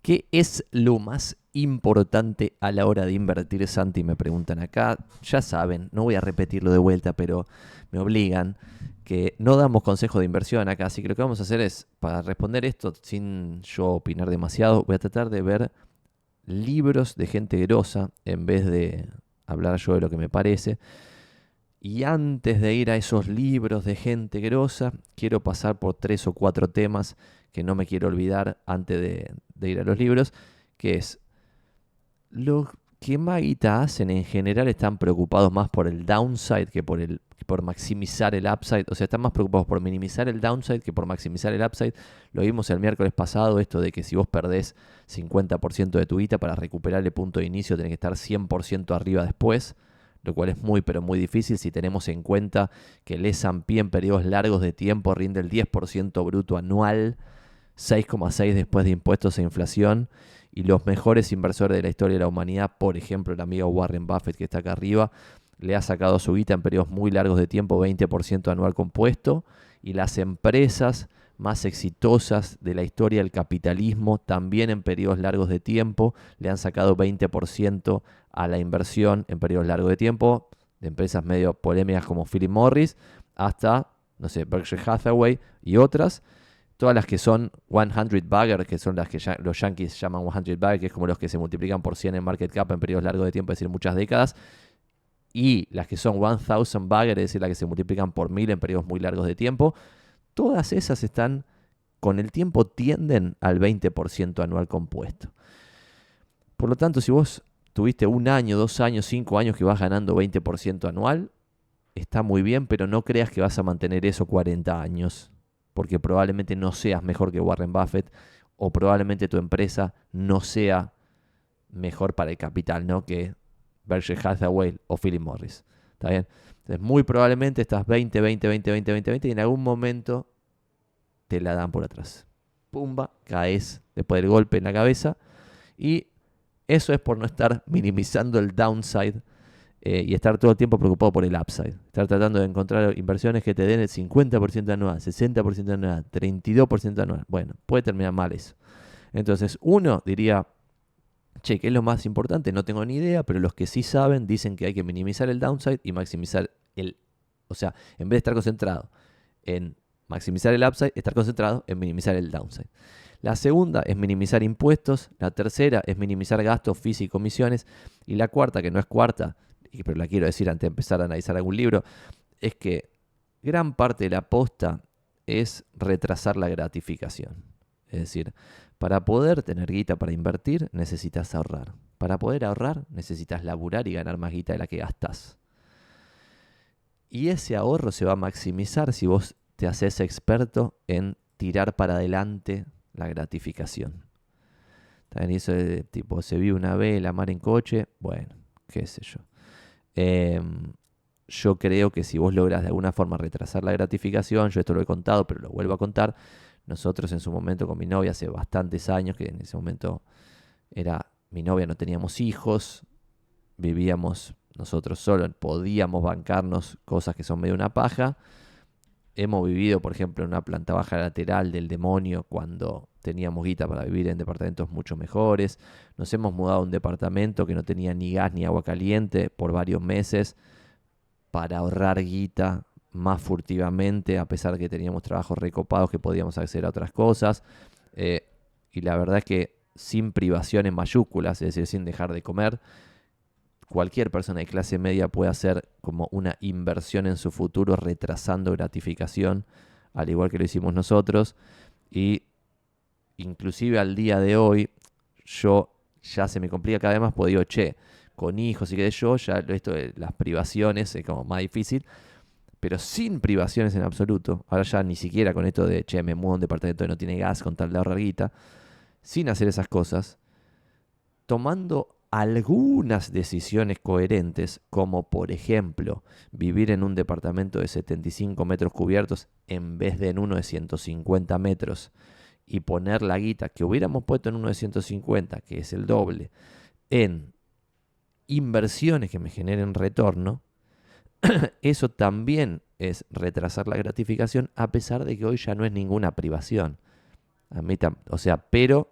¿Qué es lo más importante a la hora de invertir, Santi? Me preguntan acá. Ya saben, no voy a repetirlo de vuelta, pero me obligan que no damos consejo de inversión acá. Así que lo que vamos a hacer es, para responder esto sin yo opinar demasiado, voy a tratar de ver libros de gente grosa en vez de hablar yo de lo que me parece. Y antes de ir a esos libros de gente grosa, quiero pasar por 3 o 4 temas que no me quiero olvidar antes de ir a los libros, que es, los que más guita hacen en general están preocupados más por el downside que por maximizar el upside. O sea, están más preocupados por minimizar el downside que por maximizar el upside. Lo vimos el miércoles pasado, esto de que si vos perdés 50% de tu guita para recuperar el punto de inicio, tenés que estar 100% arriba después, lo cual es muy pero muy difícil si tenemos en cuenta que el S&P en periodos largos de tiempo rinde el 10% bruto anual, 6,6 después de impuestos e inflación, y los mejores inversores de la historia de la humanidad, por ejemplo el amigo Warren Buffett que está acá arriba, le ha sacado su guita en periodos muy largos de tiempo 20% anual compuesto, y las empresas más exitosas de la historia del capitalismo también en periodos largos de tiempo le han sacado 20% a la inversión en periodos largos de tiempo, de empresas medio polémicas como Philip Morris hasta, no sé, Berkshire Hathaway y otras. Todas las que son 100 bagger, que son las que los yankees llaman 100 bagger, que es como los que se multiplican por 100 en market cap en periodos largos de tiempo, es decir, muchas décadas. Y las que son 1000 bagger, es decir, las que se multiplican por 1000 en periodos muy largos de tiempo. Todas esas están, con el tiempo, tienden al 20% anual compuesto. Por lo tanto, si vos tuviste 1 año, 2 años, 5 años que vas ganando 20% anual, está muy bien, pero no creas que vas a mantener eso 40 años, porque probablemente no seas mejor que Warren Buffett o probablemente tu empresa no sea mejor para el capital, ¿no?, que Berkshire Hathaway o Philip Morris. ¿Está bien? Entonces, muy probablemente estás 20, 20, 20, 20, 20, 20 y en algún momento te la dan por atrás. Pumba, caes después del golpe en la cabeza. Y eso es por no estar minimizando el downside y estar todo el tiempo preocupado por el upside. Estar tratando de encontrar inversiones que te den el 50% anual, 60% anual, 32% anual. Bueno, puede terminar mal eso. Entonces, uno diría, che, ¿qué es lo más importante? No tengo ni idea, pero los que sí saben dicen que hay que minimizar el downside y maximizar el... O sea, en vez de estar concentrado en maximizar el upside, estar concentrado en minimizar el downside. La segunda es minimizar impuestos. La tercera es minimizar gastos, fees y comisiones. Y la cuarta, que no es cuarta, pero la quiero decir antes de empezar a analizar algún libro, es que gran parte de la aposta es retrasar la gratificación. Es decir, para poder tener guita para invertir, necesitas ahorrar. Para poder ahorrar, necesitas laburar y ganar más guita de la que gastas. Y ese ahorro se va a maximizar si vos te haces experto en tirar para adelante la gratificación. También eso de tipo, se vive una vez, la mar en coche, bueno, qué sé yo. Yo creo que si vos logras de alguna forma retrasar la gratificación, yo esto lo he contado, pero lo vuelvo a contar, nosotros en su momento con mi novia, hace bastantes años, que en ese momento era mi novia, no teníamos hijos, vivíamos nosotros solos, podíamos bancarnos cosas que son medio una paja. Hemos vivido, por ejemplo, en una planta baja lateral del demonio cuando teníamos guita para vivir en departamentos mucho mejores. Nos hemos mudado a un departamento que no tenía ni gas ni agua caliente por varios meses para ahorrar guita más furtivamente, a pesar de que teníamos trabajos recopados que podíamos acceder a otras cosas. Y la verdad es que sin privaciones mayúsculas, es decir, sin dejar de comer, cualquier persona de clase media puede hacer como una inversión en su futuro retrasando gratificación, al igual que lo hicimos nosotros. Y inclusive al día de hoy, yo ya se me complica cada vez más, pues digo, che, con hijos y que yo, ya esto de las privaciones es como más difícil, pero sin privaciones en absoluto, ahora ya ni siquiera con esto de, che, me mudo a un departamento que no tiene gas con tal de ahorrar guita, sin hacer esas cosas, tomando algunas decisiones coherentes, como por ejemplo vivir en un departamento de 75 metros cubiertos en vez de en uno de 150 metros y poner la guita que hubiéramos puesto en uno de 150, que es el doble, en inversiones que me generen retorno, eso también es retrasar la gratificación, a pesar de que hoy ya no es ninguna privación. O sea, pero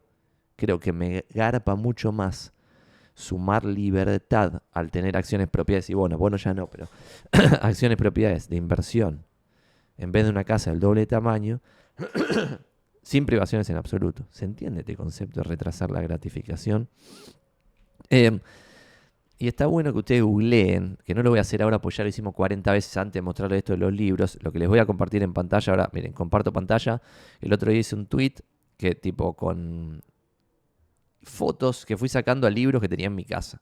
creo que me garpa mucho más sumar libertad al tener acciones propiedades. Y bueno ya no, pero acciones propiedades de inversión en vez de una casa del doble de tamaño, sin privaciones en absoluto. ¿Se entiende este concepto de retrasar la gratificación? Y está bueno que ustedes googleen, que no lo voy a hacer ahora, pues ya lo hicimos 40 veces antes de mostrarles esto de los libros. Lo que les voy a compartir en pantalla ahora, miren, comparto pantalla. El otro día hice un tweet que tipo con fotos que fui sacando a libros que tenía en mi casa.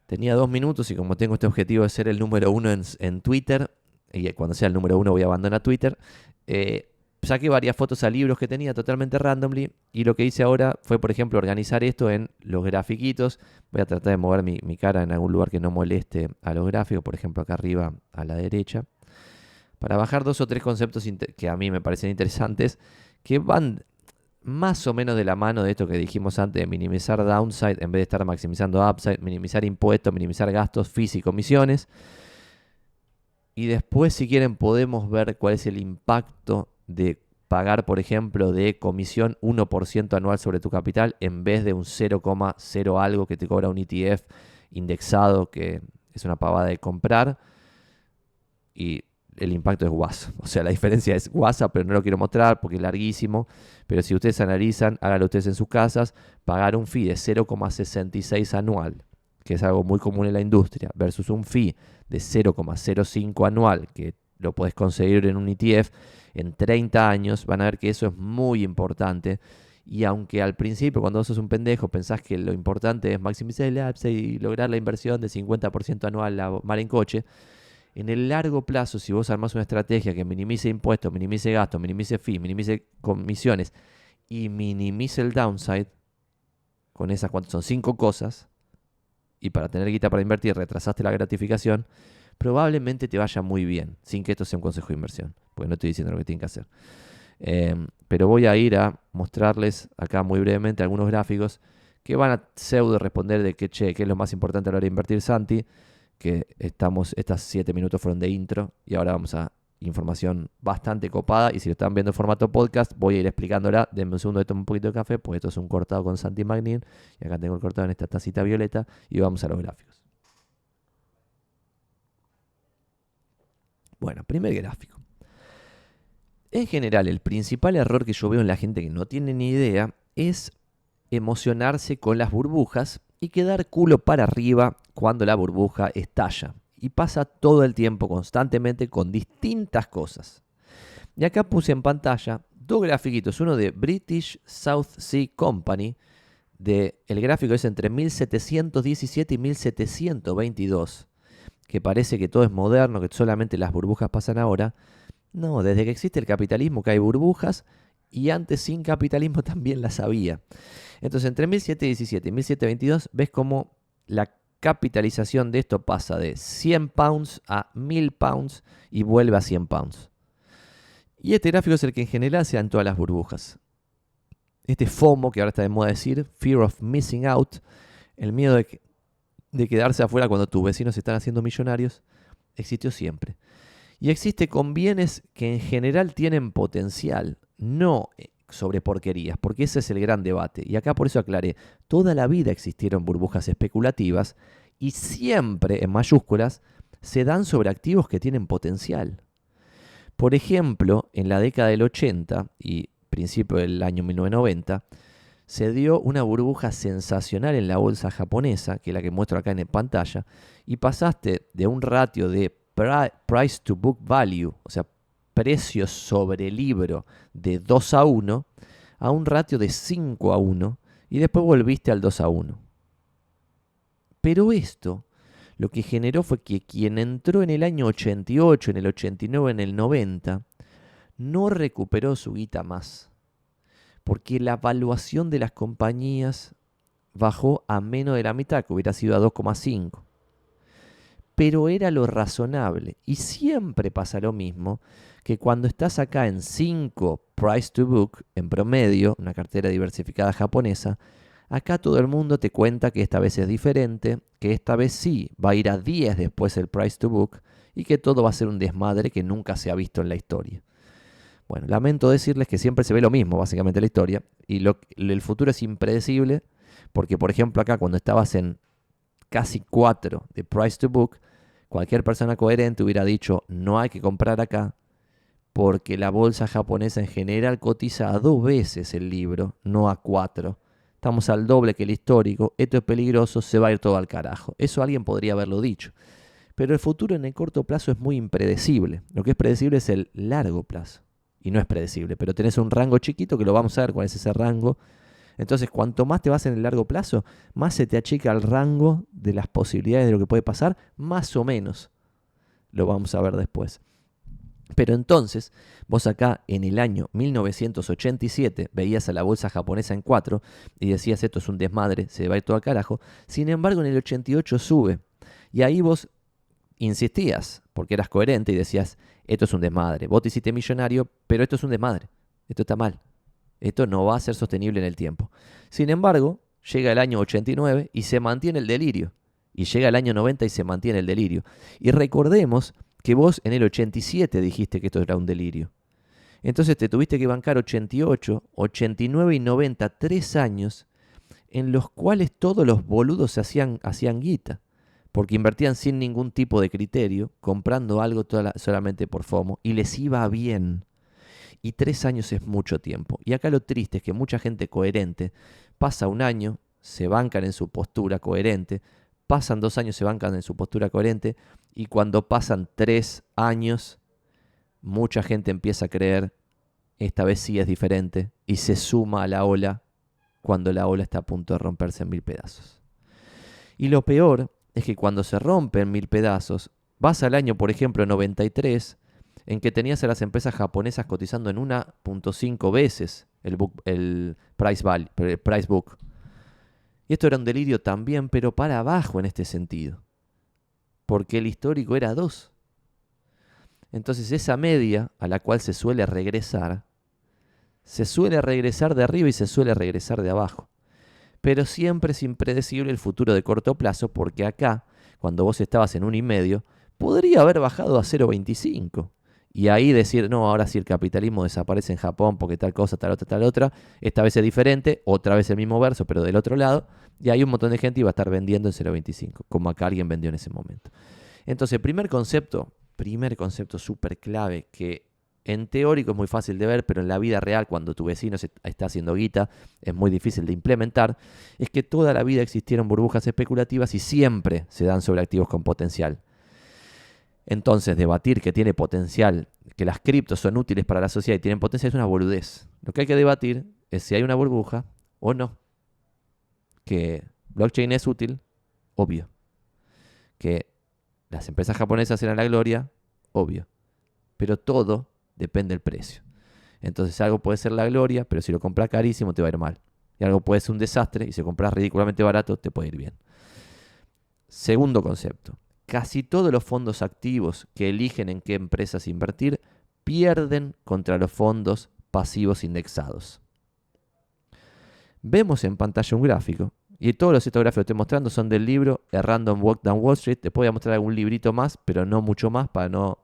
Tenía 2 minutos y como tengo este objetivo de ser el número 1 en Twitter, y cuando sea el número 1 voy a abandonar Twitter, saqué varias fotos a libros que tenía totalmente randomly, y lo que hice ahora fue, por ejemplo, organizar esto en los grafiquitos. Voy a tratar de mover mi cara en algún lugar que no moleste a los gráficos, por ejemplo acá arriba a la derecha, para bajar 2 o 3 conceptos que a mí me parecen interesantes, que van más o menos de la mano de esto que dijimos antes, de minimizar downside en vez de estar maximizando upside, minimizar impuestos, minimizar gastos, fees y comisiones. Y después, si quieren, podemos ver cuál es el impacto de pagar, por ejemplo, de comisión 1% anual sobre tu capital en vez de un 0,0 algo que te cobra un ETF indexado, que es una pavada de comprar. Y el impacto es guasa. O sea, la diferencia es guasa, pero no lo quiero mostrar porque es larguísimo. Pero si ustedes analizan, háganlo ustedes en sus casas, pagar un fee de 0,66 anual, que es algo muy común en la industria, versus un fee de 0,05 anual, que lo puedes conseguir en un ETF en 30 años, van a ver que eso es muy importante. Y aunque al principio, cuando vos sos un pendejo, pensás que lo importante es maximizar el upside y lograr la inversión de 50% anual a mar en coche, en el largo plazo, si vos armás una estrategia que minimice impuestos, minimice gastos, minimice fees, minimice comisiones y minimice el downside, con esas cuantas son 5 cosas, y para tener guita para invertir retrasaste la gratificación, probablemente te vaya muy bien, sin que esto sea un consejo de inversión, porque no estoy diciendo lo que tienen que hacer. Pero voy a ir a mostrarles acá muy brevemente algunos gráficos que van a pseudo responder de qué es lo más importante a la hora de invertir, Santi. Que estas 7 minutos fueron de intro y ahora vamos a información bastante copada. Y si lo están viendo en formato podcast, voy a ir explicándola. Denme un segundo de tomar un poquito de café, pues esto es un cortado con Santi Magnin. Y acá tengo el cortado en esta tacita violeta. Y vamos a los gráficos. Bueno, primer gráfico. En general, el principal error que yo veo en la gente que no tiene ni idea es emocionarse con las burbujas y quedar culo para arriba cuando la burbuja estalla. Y pasa todo el tiempo, constantemente, con distintas cosas. Y acá puse en pantalla 2 grafiquitos. Uno de British South Sea Company. El gráfico es entre 1717 y 1722. Que parece que todo es moderno, que solamente las burbujas pasan ahora. No, desde que existe el capitalismo que hay burbujas. Y antes sin capitalismo también las había. Entonces, entre 1717 y 1722 ves cómo la capitalización de esto pasa de 100 pounds a 1000 pounds y vuelve a 100 pounds. Y este gráfico es el que en general se da en todas las burbujas. Este FOMO, que ahora está de moda decir, Fear of Missing Out, el miedo de quedarse afuera cuando tus vecinos se están haciendo millonarios, existió siempre. Y existe con bienes que en general tienen potencial, no sobre porquerías, porque ese es el gran debate. Y acá por eso aclaré, toda la vida existieron burbujas especulativas y siempre, en mayúsculas, se dan sobre activos que tienen potencial. Por ejemplo, en la década del 80 y principio del año 1990, se dio una burbuja sensacional en la bolsa japonesa, que es la que muestro acá en pantalla, y pasaste de un ratio de price to book value, o sea, precio sobre libro de 2:1 a un ratio de 5:1 y después volviste al 2:1. Pero esto lo que generó fue que quien entró en el año 88, en el 89, en el 90, no recuperó su guita más. Porque la valuación de las compañías bajó a menos de la mitad, que hubiera sido a 2,5. Pero era lo razonable. Y siempre pasa lo mismo, que cuando estás acá en 5 price to book, en promedio, una cartera diversificada japonesa, acá todo el mundo te cuenta que esta vez es diferente, que esta vez sí va a ir a 10 después el price to book y que todo va a ser un desmadre que nunca se ha visto en la historia. Bueno, lamento decirles que siempre se ve lo mismo, básicamente, en la historia. Y el futuro es impredecible porque, por ejemplo, acá cuando estabas en casi 4 de price to book, cualquier persona coherente hubiera dicho, no hay que comprar acá porque la bolsa japonesa en general cotiza a 2 veces el libro, no a 4. Estamos al doble que el histórico, esto es peligroso, se va a ir todo al carajo. Eso alguien podría haberlo dicho. Pero el futuro en el corto plazo es muy impredecible. Lo que es predecible es el largo plazo. Y no es predecible, pero tenés un rango chiquito que lo vamos a ver cuál es ese rango. Entonces, cuanto más te vas en el largo plazo, más se te achica el rango de las posibilidades de lo que puede pasar, más o menos. Lo vamos a ver después. Pero entonces, vos acá en el año 1987 veías a la bolsa japonesa en 4 y decías, esto es un desmadre, se va a ir todo al carajo. Sin embargo, en el 88 sube. Y ahí vos insistías, porque eras coherente y decías, esto es un desmadre. Vos te hiciste millonario, pero esto es un desmadre. Esto está mal. Esto no va a ser sostenible en el tiempo. Sin embargo, llega el año 89 y se mantiene el delirio. Y llega el año 90 y se mantiene el delirio. Y recordemos que vos en el 87 dijiste que esto era un delirio. Entonces te tuviste que bancar 88, 89 y 90, 3 años en los cuales todos los boludos hacían guita. Porque invertían sin ningún tipo de criterio, comprando algo solamente por FOMO, y les iba bien. Y 3 años es mucho tiempo. Y acá lo triste es que mucha gente coherente pasa un año, se bancan en su postura coherente, pasan 2 años, se bancan en su postura coherente, y cuando pasan 3 años, mucha gente empieza a creer, esta vez sí es diferente, y se suma a la ola cuando la ola está a punto de romperse en 1000 pedazos. Y lo peor es que cuando se rompe en 1000 pedazos, vas al año, por ejemplo, 93, en que tenías a las empresas japonesas cotizando en 1.5 veces el price book. Y esto era un delirio también, pero para abajo en este sentido. Porque el histórico era 2. Entonces esa media a la cual se suele regresar de arriba y se suele regresar de abajo. Pero siempre es impredecible el futuro de corto plazo porque acá, cuando vos estabas en 1,5, podría haber bajado a 0,25. Y ahí decir, no, ahora sí el capitalismo desaparece en Japón porque tal cosa, tal otra. Esta vez es diferente, otra vez el mismo verso, pero del otro lado. Y ahí un montón de gente iba a estar vendiendo en 0,25, como acá alguien vendió en ese momento. Entonces, primer concepto súper clave que en teórico es muy fácil de ver, pero en la vida real, cuando tu vecino está haciendo guita, es muy difícil de implementar, es que toda la vida existieron burbujas especulativas y siempre se dan sobre activos con potencial. Entonces, debatir que tiene potencial, que las criptos son útiles para la sociedad y tienen potencial es una boludez. Lo que hay que debatir es si hay una burbuja o no. Que blockchain es útil, obvio. Que las empresas japonesas eran la gloria, obvio. Pero todo depende del precio. Entonces algo puede ser la gloria, pero si lo compras carísimo te va a ir mal. Y algo puede ser un desastre y si lo compras ridículamente barato te puede ir bien. Segundo concepto. Casi todos los fondos activos que eligen en qué empresas invertir pierden contra los fondos pasivos indexados. Vemos en pantalla un gráfico. Y todos estos gráficos que estoy mostrando son del libro A Random Walk Down Wall Street. Te voy a mostrar algún librito más, pero no mucho más para no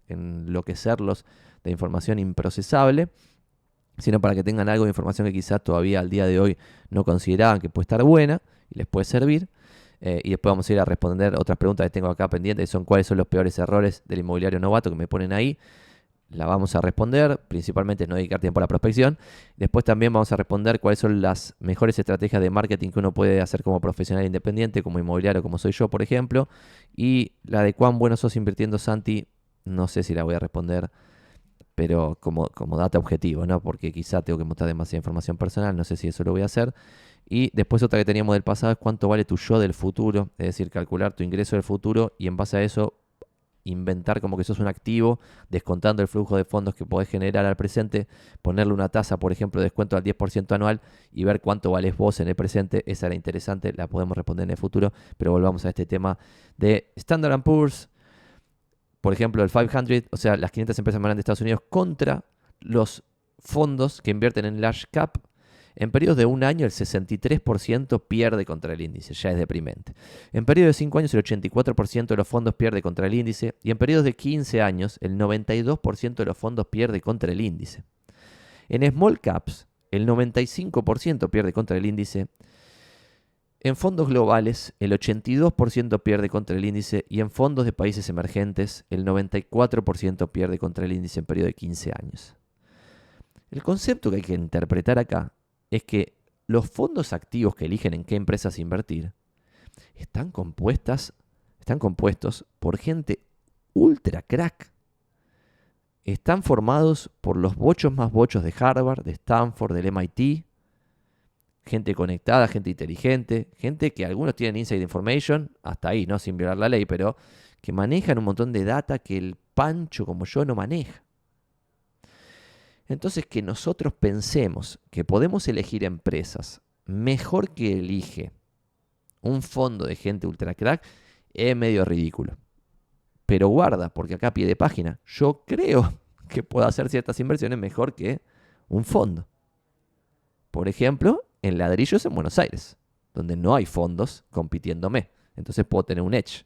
enloquecerlos de información improcesable, sino para que tengan algo de información que quizás todavía al día de hoy no consideraban que puede estar buena y les puede servir. Y después vamos a ir a responder otras preguntas que tengo acá pendientes, que son cuáles son los peores errores del inmobiliario novato que me ponen ahí. La vamos a responder, principalmente no dedicar tiempo a la prospección. Después también vamos a responder cuáles son las mejores estrategias de marketing que uno puede hacer como profesional independiente, como inmobiliario, como soy yo, por ejemplo. Y la de cuán bueno sos invirtiendo, Santi, no sé si la voy a responder, pero como data objetivo, ¿no? Porque quizá tengo que mostrar demasiada información personal, no sé si eso lo voy a hacer. Y después otra que teníamos del pasado es cuánto vale tu yo del futuro, es decir, calcular tu ingreso del futuro y en base a eso inventar como que sos un activo, descontando el flujo de fondos que podés generar al presente, ponerle una tasa, por ejemplo, de descuento al 10% anual y ver cuánto vales vos en el presente. Esa era interesante, la podemos responder en el futuro, pero volvamos a este tema de Standard & Poor's, por ejemplo, el 500, o sea, las 500 empresas más grandes de Estados Unidos contra los fondos que invierten en large cap. En periodos de un año, el 63% pierde contra el índice, ya es deprimente. En periodos de 5 años, el 84% de los fondos pierde contra el índice. Y en periodos de 15 años, el 92% de los fondos pierde contra el índice. En small caps, el 95% pierde contra el índice. En fondos globales, el 82% pierde contra el índice. Y en fondos de países emergentes, el 94% pierde contra el índice en periodo de 15 años. El concepto que hay que interpretar acá es que los fondos activos que eligen en qué empresas invertir están compuestos por gente ultra crack. Están formados por los bochos más bochos de Harvard, de Stanford, del MIT. Gente conectada, gente inteligente, gente que algunos tienen inside information, hasta ahí, ¿no? Sin violar la ley, pero que manejan un montón de data que el pancho como yo no maneja. Entonces, que nosotros pensemos que podemos elegir empresas mejor que elige un fondo de gente ultra crack es medio ridículo. Pero guarda, porque acá a pie de página, yo creo que puedo hacer ciertas inversiones mejor que un fondo. Por ejemplo, en ladrillos en Buenos Aires, donde no hay fondos compitiéndome. Entonces puedo tener un edge.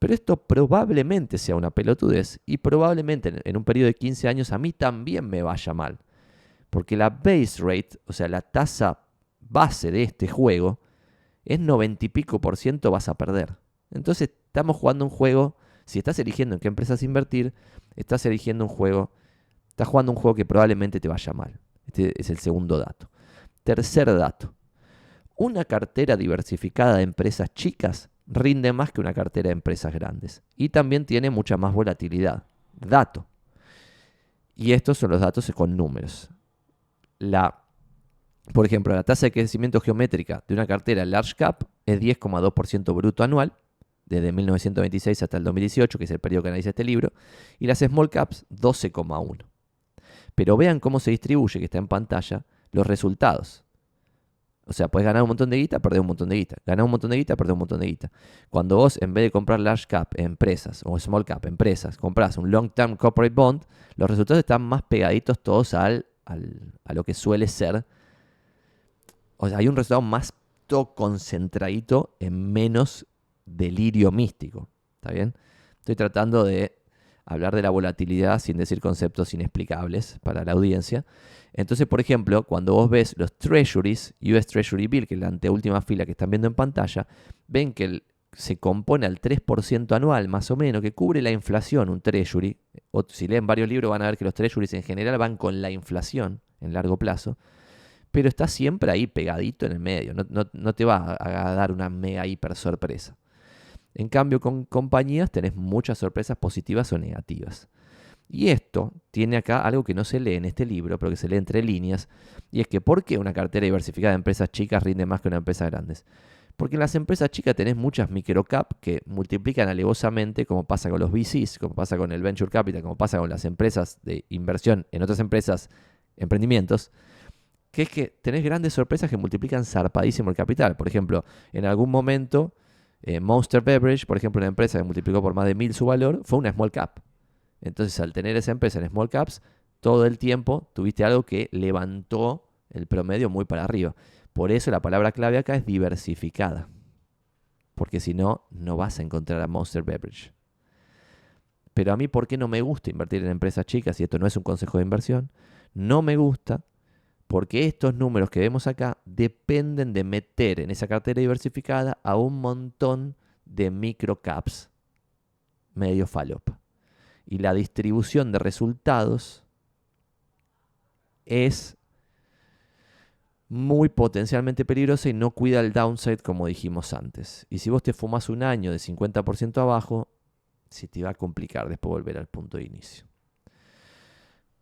Pero esto probablemente sea una pelotudez y probablemente en un periodo de 15 años a mí también me vaya mal. Porque la base rate, o sea, la tasa base de este juego, es 90 y pico % vas a perder. Entonces estamos jugando un juego, si estás eligiendo en qué empresas invertir, estás jugando un juego que probablemente te vaya mal. Este es el segundo dato. Tercer dato. Una cartera diversificada de empresas chicas rinde más que una cartera de empresas grandes. Y también tiene mucha más volatilidad. Dato. Y estos son los datos con números. Por ejemplo, la tasa de crecimiento geométrica de una cartera large cap es 10,2% bruto anual, desde 1926 hasta el 2018, que es el periodo que analiza este libro, y las small caps 12,1%. Pero vean cómo se distribuye, que está en pantalla, los resultados. O sea, puedes ganar un montón de guita, perder un montón de guita. Ganar un montón de guita, perder un montón de guita. Cuando vos, en vez de comprar large cap empresas o small cap empresas, compras un long term corporate bond, los resultados están más pegaditos todos a lo que suele ser. O sea, hay un resultado más concentradito en menos delirio místico. ¿Está bien? Estoy tratando de hablar de la volatilidad sin decir conceptos inexplicables para la audiencia. Entonces, por ejemplo, cuando vos ves los Treasuries, US Treasury Bill, que es la anteúltima fila que están viendo en pantalla, ven que se compone al 3% anual, más o menos, que cubre la inflación, un Treasury. O si leen varios libros van a ver que los Treasuries en general van con la inflación en largo plazo, pero está siempre ahí pegadito en el medio, no te va a dar una mega hiper sorpresa. En cambio, con compañías tenés muchas sorpresas positivas o negativas. Y esto tiene acá algo que no se lee en este libro, pero que se lee entre líneas, y es que ¿por qué una cartera diversificada de empresas chicas rinde más que una empresa grandes? Porque en las empresas chicas tenés muchas microcap que multiplican alevosamente, como pasa con los VCs, como pasa con el Venture Capital, como pasa con las empresas de inversión en otras empresas, emprendimientos, que es que tenés grandes sorpresas que multiplican zarpadísimo el capital. Por ejemplo, en algún momento, Monster Beverage, por ejemplo, una empresa que multiplicó por más de 1000 su valor, fue una small cap. Entonces, al tener esa empresa en small caps, todo el tiempo tuviste algo que levantó el promedio muy para arriba. Por eso la palabra clave acá es diversificada. Porque si no, no vas a encontrar a Monster Beverage. Pero a mí, ¿por qué no me gusta invertir en empresas chicas? Y esto no es un consejo de inversión. No me gusta porque estos números que vemos acá dependen de meter en esa cartera diversificada a un montón de microcaps medio falopa. Y la distribución de resultados es muy potencialmente peligrosa y no cuida el downside como dijimos antes. Y si vos te fumas un año de 50% abajo, se te va a complicar después volver al punto de inicio.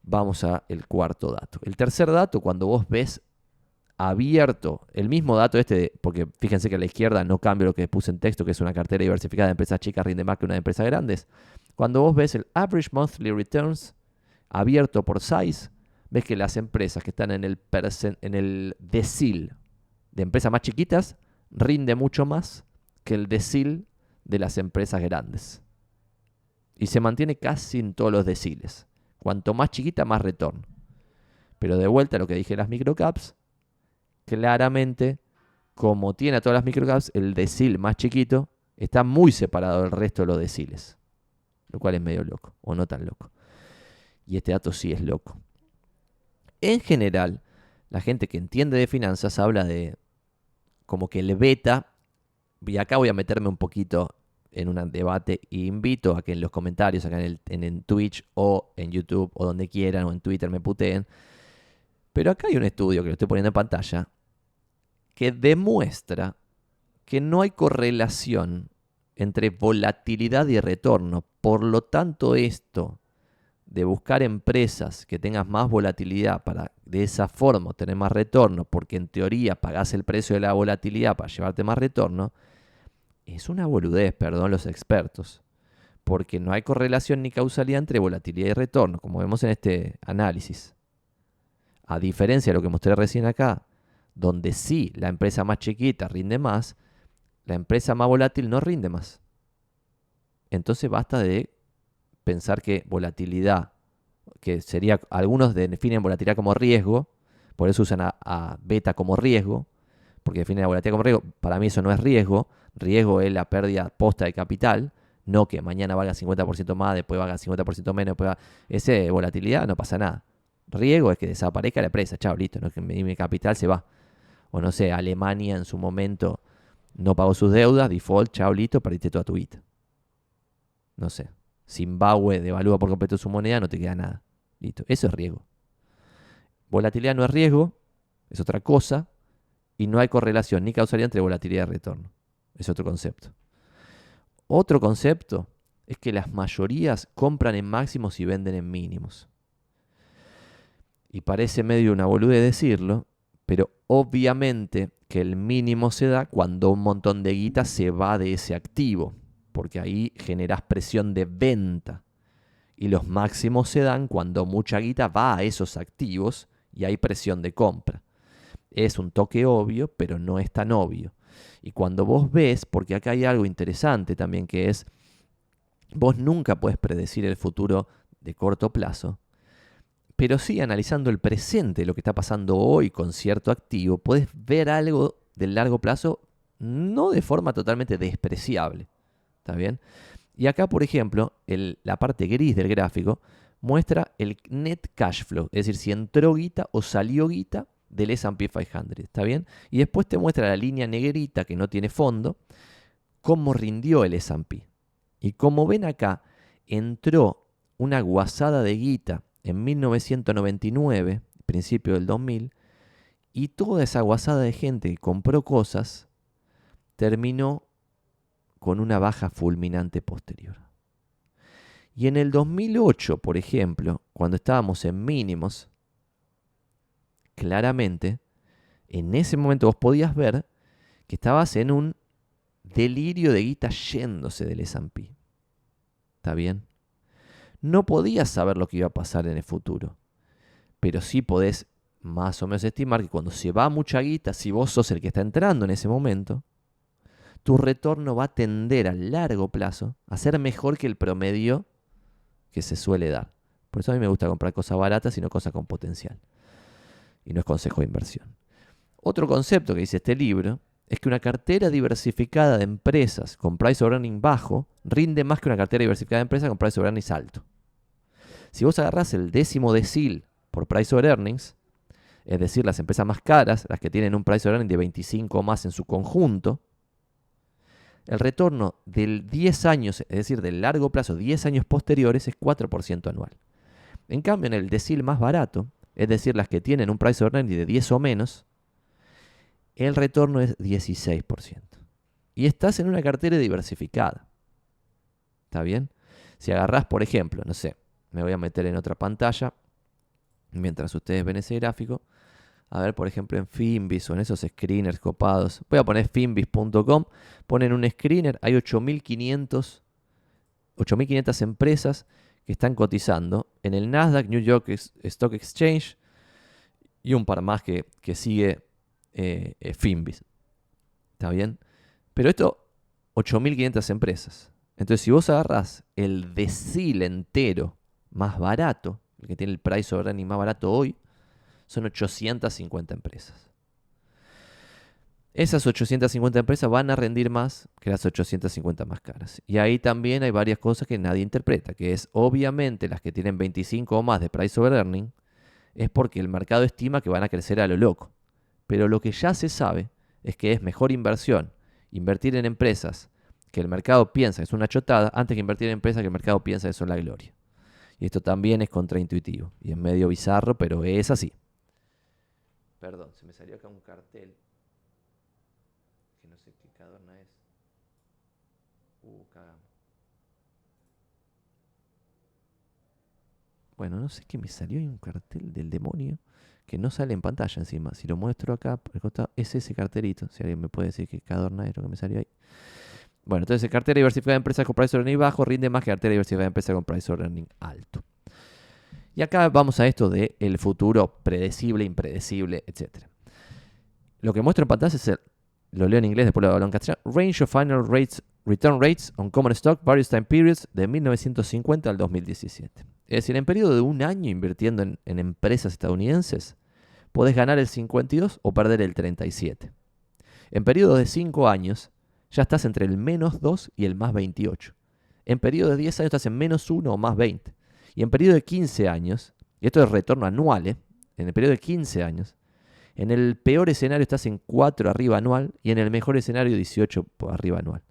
Vamos al cuarto dato. El tercer dato, cuando vos ves abierto el mismo dato porque fíjense que a la izquierda no cambio lo que puse en texto, que es una cartera diversificada de empresas chicas rinde más que una de empresas grandes. Cuando vos ves el average monthly returns abierto por size, ves que las empresas que están en el decil de empresas más chiquitas rinde mucho más que el decil de las empresas grandes. Y se mantiene casi en todos los deciles. Cuanto más chiquita, más retorno. Pero de vuelta a lo que dije de las microcaps, claramente, como tiene a todas las microcaps, el decil más chiquito está muy separado del resto de los deciles, lo cual es medio loco, o no tan loco. Y este dato sí es loco. En general, la gente que entiende de finanzas habla de como que el beta, y acá voy a meterme un poquito en un debate e invito a que en los comentarios, acá en Twitch o en YouTube o donde quieran o en Twitter me puteen. Pero acá hay un estudio que lo estoy poniendo en pantalla que demuestra que no hay correlación entre volatilidad y retorno. Por lo tanto, esto de buscar empresas que tengan más volatilidad para de esa forma tener más retorno, porque en teoría pagás el precio de la volatilidad para llevarte más retorno, es una boludez, perdón los expertos, porque no hay correlación ni causalidad entre volatilidad y retorno, como vemos en este análisis. A diferencia de lo que mostré recién acá, donde sí la empresa más chiquita rinde más, la empresa más volátil no rinde más. Entonces basta de pensar que volatilidad, que sería, algunos definen volatilidad como riesgo, por eso usan a beta como riesgo, porque definen la volatilidad como riesgo. Para mí eso no es riesgo. Riesgo es la pérdida posta de capital, no que mañana valga 50% más, después valga 50% menos. Ese volatilidad no pasa nada. Riesgo es que desaparezca la empresa. Chao, listo, ¿no? Que mi capital se va. O no sé, Alemania en su momento no pagó sus deudas, default, chao, listo, perdiste toda tu guita. No sé. Zimbabue devalúa por completo su moneda, no te queda nada. Listo. Eso es riesgo. Volatilidad no es riesgo, es otra cosa. Y no hay correlación ni causalidad entre volatilidad y retorno. Es otro concepto. Otro concepto es que las mayorías compran en máximos y venden en mínimos. Y parece medio una boludez decirlo, pero obviamente que el mínimo se da cuando un montón de guita se va de ese activo, porque ahí generas presión de venta. Y los máximos se dan cuando mucha guita va a esos activos y hay presión de compra. Es un toque obvio, pero no es tan obvio. Y cuando vos ves, porque acá hay algo interesante también que es, vos nunca puedes predecir el futuro de corto plazo, pero sí analizando el presente, lo que está pasando hoy con cierto activo, podés ver algo del largo plazo, no de forma totalmente despreciable. ¿Está bien? Y acá, por ejemplo, la parte gris del gráfico muestra el net cash flow, es decir, si entró guita o salió guita del S&P 500, ¿está bien? Y después te muestra la línea negrita que no tiene fondo, cómo rindió el S&P. Y como ven acá, entró una guasada de guita en 1999, principio del 2000, y toda esa guasada de gente que compró cosas terminó con una baja fulminante posterior. Y en el 2008, por ejemplo, cuando estábamos en mínimos, claramente, en ese momento vos podías ver que estabas en un delirio de guita yéndose del S&P. ¿Está bien? No podías saber lo que iba a pasar en el futuro, pero sí podés más o menos estimar que cuando se va mucha guita, si vos sos el que está entrando en ese momento, tu retorno va a tender a largo plazo a ser mejor que el promedio que se suele dar. Por eso a mí me gusta comprar cosas baratas y no cosas con potencial. Y no es consejo de inversión. Otro concepto que dice este libro es que una cartera diversificada de empresas con price over earning bajo rinde más que una cartera diversificada de empresas con price over earnings alto. Si vos agarrás el décimo decil por price over earnings, es decir, las empresas más caras, las que tienen un price over earning de 25 o más en su conjunto, el retorno del 10 años, es decir, del largo plazo, 10 años posteriores, es 4% anual. En cambio, en el decil más barato, es decir, las que tienen un price over earning de 10 o menos, el retorno es 16%. Y estás en una cartera diversificada. ¿Está bien? Si agarrás, por ejemplo, no sé, me voy a meter en otra pantalla, mientras ustedes ven ese gráfico. A ver, por ejemplo, en Finviz o en esos screeners copados. Voy a poner finviz.com. Ponen un screener. Hay 8.500 empresas que están cotizando en el Nasdaq, New York Stock Exchange y un par más que sigue Finviz. ¿Está bien? Pero esto, 8.500 empresas. Entonces, si vos agarrás el decil entero más barato, el que tiene el price over earning más barato hoy, son 850 empresas. esas 850 empresas van a rendir más que las 850 más caras. Y ahí también hay varias cosas que nadie interpreta, que es obviamente las que tienen 25 o más de price over earning, es porque el mercado estima que van a crecer a lo loco. Pero lo que ya se sabe es que es mejor inversión invertir en empresas que el mercado piensa que es una chotada antes que invertir en empresas que el mercado piensa que son la gloria. Y esto también es contraintuitivo y es medio bizarro, pero es así. Perdón, se me salió acá un cartel que no sé qué cadorna es. Cagamos. Bueno, no sé qué me salió. Hay un cartel del demonio que no sale en pantalla encima. Si lo muestro acá, por el costado, es ese cartelito. Si alguien me puede decir qué cadorna es lo que me salió ahí. Bueno, entonces cartera diversificada de empresas con price earning bajo rinde más que cartera diversificada de empresas con price earning alto. Y acá vamos a esto de el futuro predecible, impredecible, etc. Lo que muestro en pantalla es lo leo en inglés, después lo hablo en castellano. Range of final rates, return rates on common stock, various time periods, de 1950 al 2017. Es decir, en periodo de un año invirtiendo en empresas estadounidenses, podés ganar el 52 o perder el 37. En periodo de 5 años, ya estás entre el menos 2 y el más 28. En periodo de 10 años estás en menos 1 o más 20. Y en periodo de 15 años, y esto es retorno anual, en el periodo de 15 años, en el peor escenario estás en 4 arriba anual y en el mejor escenario 18 arriba anual.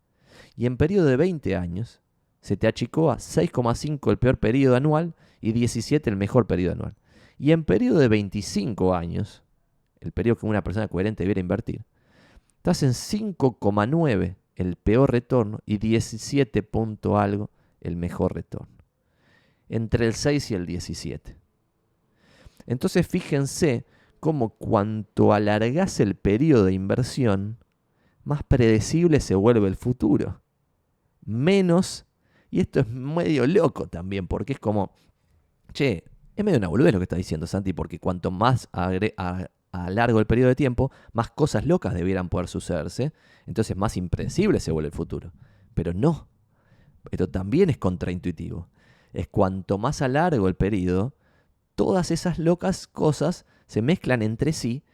Y en periodo de 20 años se te achicó a 6,5 el peor periodo anual y 17 el mejor periodo anual. Y en periodo de 25 años, el periodo que una persona coherente debiera invertir, estás en 5,9 el peor retorno y 17 punto algo el mejor retorno. Entre el 6 y el 17. Entonces fíjense cómo cuanto alargás el periodo de inversión, más predecible se vuelve el futuro. Menos, y esto es medio loco también, porque es como, che, es medio una boludez lo que está diciendo Santi, porque cuanto más alargo el periodo de tiempo, más cosas locas debieran poder sucederse, entonces más impredecible se vuelve el futuro. Pero no, esto también es contraintuitivo. Es cuanto más alargo el periodo, todas esas locas cosas se mezclan entre sí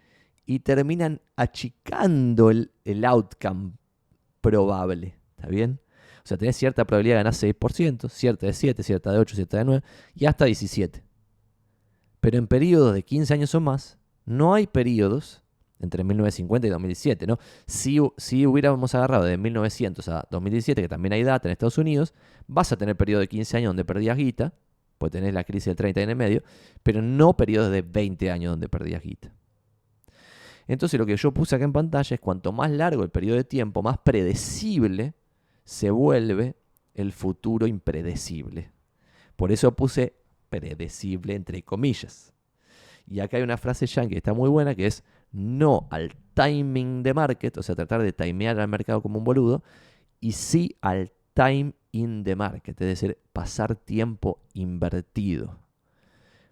y terminan achicando el outcome probable. ¿Está bien? O sea, tenés cierta probabilidad de ganar 6%, cierta de 7, cierta de 8, cierta de 9 y hasta 17. Pero en periodos de 15 años o más, no hay periodos entre 1950 y 2017, ¿no? Si hubiéramos agarrado de 1900 a 2017, que también hay data en Estados Unidos, vas a tener periodo de 15 años donde perdías guita, pues tenés la crisis del 30 en el medio, pero no periodos de 20 años donde perdías guita. Entonces lo que yo puse acá en pantalla es cuanto más largo el periodo de tiempo, más predecible se vuelve el futuro impredecible. Por eso puse predecible entre comillas. Y acá hay una frase yankee que está muy buena, que es no al timing de market, o sea, tratar de timear al mercado como un boludo, y sí al time in the market, es decir, pasar tiempo invertido.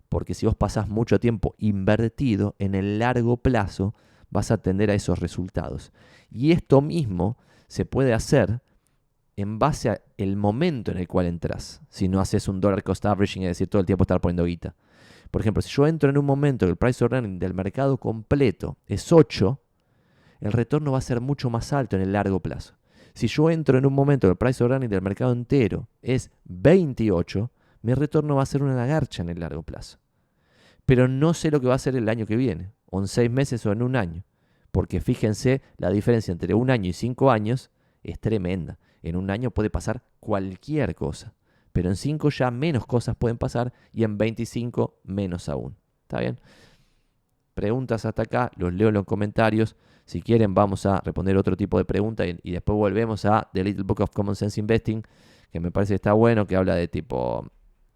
Porque si vos pasás mucho tiempo invertido, en el largo plazo vas a tender a esos resultados. Y esto mismo se puede hacer en base al momento en el cual entras. Si no haces un dollar cost averaging, es decir, todo el tiempo estar poniendo guita. Por ejemplo, si yo entro en un momento que el price earning del mercado completo es 8, el retorno va a ser mucho más alto en el largo plazo. Si yo entro en un momento que el price earning del mercado entero es 28, mi retorno va a ser una garcha en el largo plazo. Pero no sé lo que va a ser el año que viene, o en 6 meses o en un año. Porque fíjense, la diferencia entre un año y 5 años es tremenda. En un año puede pasar cualquier cosa. Pero en 5 ya menos cosas pueden pasar y en 25 menos aún. ¿Está bien? Preguntas hasta acá, los leo en los comentarios. Si quieren vamos a responder otro tipo de pregunta y después volvemos a The Little Book of Common Sense Investing, que me parece que está bueno, que habla de tipo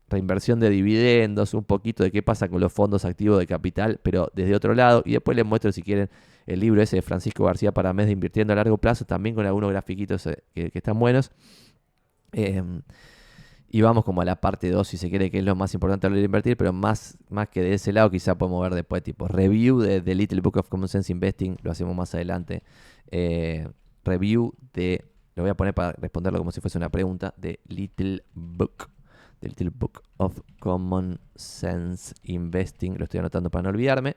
reinversión de dividendos, un poquito de qué pasa con los fondos activos de capital, pero desde otro lado. Y después les muestro, si quieren, el libro ese de Francisco García Paramés de Invirtiendo a Largo Plazo, también con algunos grafiquitos que están buenos. Y vamos como a la parte 2, si se quiere, que es lo más importante a la hora de invertir, pero más que de ese lado quizá podemos ver después, tipo review de The Little Book of Common Sense Investing, lo hacemos más adelante. Review de, lo voy a poner para responderlo como si fuese una pregunta, de The Little Book of Common Sense Investing, lo estoy anotando para no olvidarme.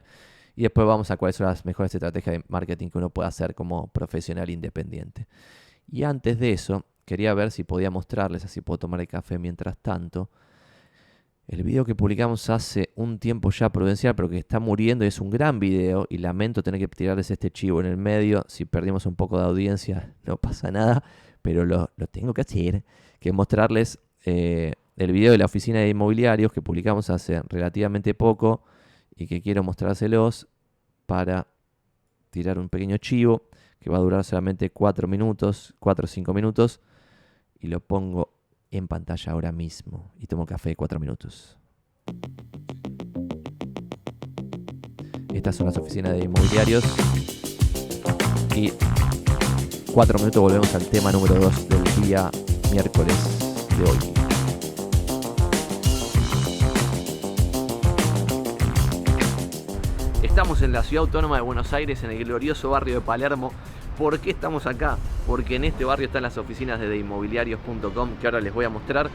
Y después vamos a cuáles son las mejores estrategias de marketing que uno puede hacer como profesional independiente. Y antes de eso, quería ver si podía mostrarles, así puedo tomar el café mientras tanto, el video que publicamos hace un tiempo ya, Prudencial, pero que está muriendo y es un gran video y lamento tener que tirarles este chivo en el medio. Si perdimos un poco de audiencia no pasa nada, pero lo tengo que hacer, que mostrarles el video de la oficina de inmobiliarios que publicamos hace relativamente poco y que quiero mostrárselos para tirar un pequeño chivo que va a durar solamente 4 minutos, 4 o 5 minutos y lo pongo en pantalla ahora mismo y tomo café de 4 minutos. Estas son las oficinas de inmobiliarios y 4 minutos volvemos al tema número 2 del día miércoles de hoy. Estamos en la ciudad autónoma de Buenos Aires, en el glorioso barrio de Palermo. ¿Por qué estamos acá? Porque en este barrio están las oficinas de deinmobiliarios.com que ahora les voy a mostrar.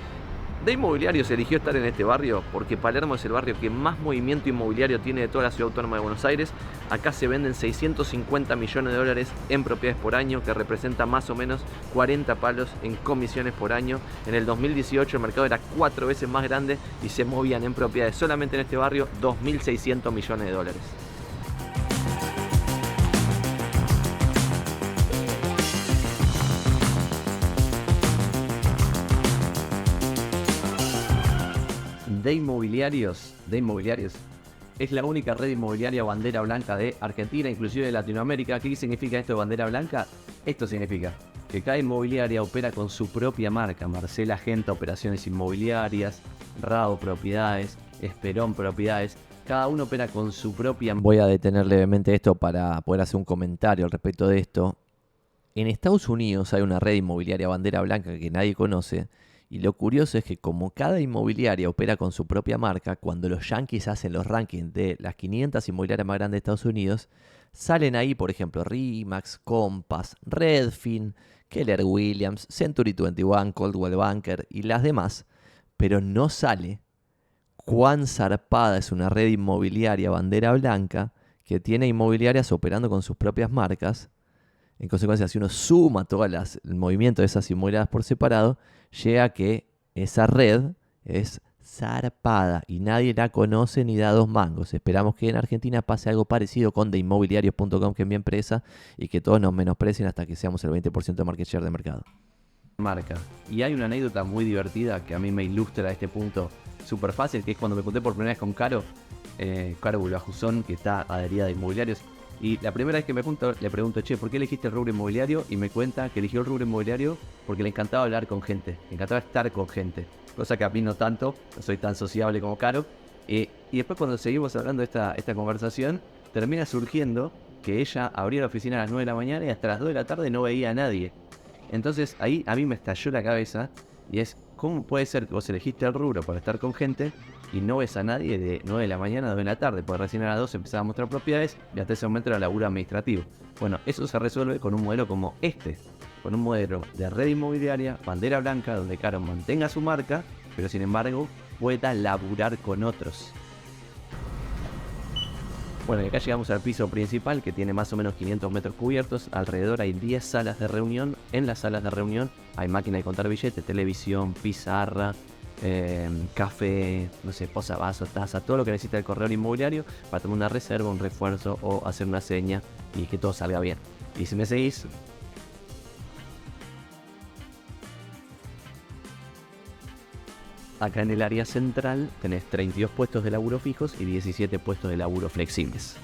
De Inmobiliarios eligió estar en este barrio porque Palermo es el barrio que más movimiento inmobiliario tiene de toda la ciudad autónoma de Buenos Aires. Acá se venden 650 millones de dólares en propiedades por año, que representa más o menos 40 palos en comisiones por año. En el 2018 el mercado era 4 veces más grande y se movían en propiedades solamente en este barrio 2.600 millones de dólares. De Inmobiliarios es la única red inmobiliaria bandera blanca de Argentina, inclusive de Latinoamérica. ¿Qué significa esto de bandera blanca? Esto significa que cada inmobiliaria opera con su propia marca. Marcela Agenta Operaciones Inmobiliarias, Rado Propiedades, Esperón Propiedades. Cada uno opera con su propia... Voy a detener levemente esto para poder hacer un comentario al respecto de esto. En Estados Unidos hay una red inmobiliaria bandera blanca que nadie conoce. Y lo curioso es que como cada inmobiliaria opera con su propia marca, cuando los yankees hacen los rankings de las 500 inmobiliarias más grandes de Estados Unidos, salen ahí, por ejemplo, RE/MAX, Compass, Redfin, Keller Williams, Century 21, Coldwell Banker y las demás, pero no sale cuán zarpada es una red inmobiliaria bandera blanca que tiene inmobiliarias operando con sus propias marcas. En consecuencia, si uno suma todo el movimiento de esas inmobiliarias por separado, llega a que esa red es zarpada y nadie la conoce ni da 2 mangos. Esperamos que en Argentina pase algo parecido con deinmobiliarios.com, que es mi empresa, y que todos nos menosprecien hasta que seamos el 20% de market share de mercado. Marca. Y hay una anécdota muy divertida que a mí me ilustra este punto súper fácil, que es cuando me conté por primera vez con Caro Bulbajuzón, que está adherida de inmobiliarios. Y la primera vez que le pregunto, che, ¿por qué elegiste el rubro inmobiliario? Y me cuenta que eligió el rubro inmobiliario porque le encantaba hablar con gente, le encantaba estar con gente. Cosa que a mí no tanto, no soy tan sociable como Caro. Y después cuando seguimos hablando de esta conversación, termina surgiendo que ella abría la oficina a las 9 de la mañana y hasta las 2 de la tarde no veía a nadie. Entonces ahí a mí me estalló la cabeza y es, ¿cómo puede ser que vos elegiste el rubro para estar con gente y no ves a nadie de 9 de la mañana a 2 de la tarde? Porque recién a las 2 empezaba a mostrar propiedades y hasta ese momento era laburo administrativo. Bueno, eso se resuelve con un modelo como este, con un modelo de red inmobiliaria, bandera blanca, donde Caro mantenga su marca, pero sin embargo pueda laburar con otros. Bueno, y acá llegamos al piso principal, que tiene más o menos 500 metros cubiertos. Alrededor hay 10 salas de reunión. En las salas de reunión hay máquina de contar billetes, televisión, pizarra, café, no sé, posavasos, taza, todo lo que necesita el corredor inmobiliario para tomar una reserva, un refuerzo o hacer una seña y que todo salga bien. Y si me seguís, acá en el área central tenés 32 puestos de laburo fijos y 17 puestos de laburo flexibles.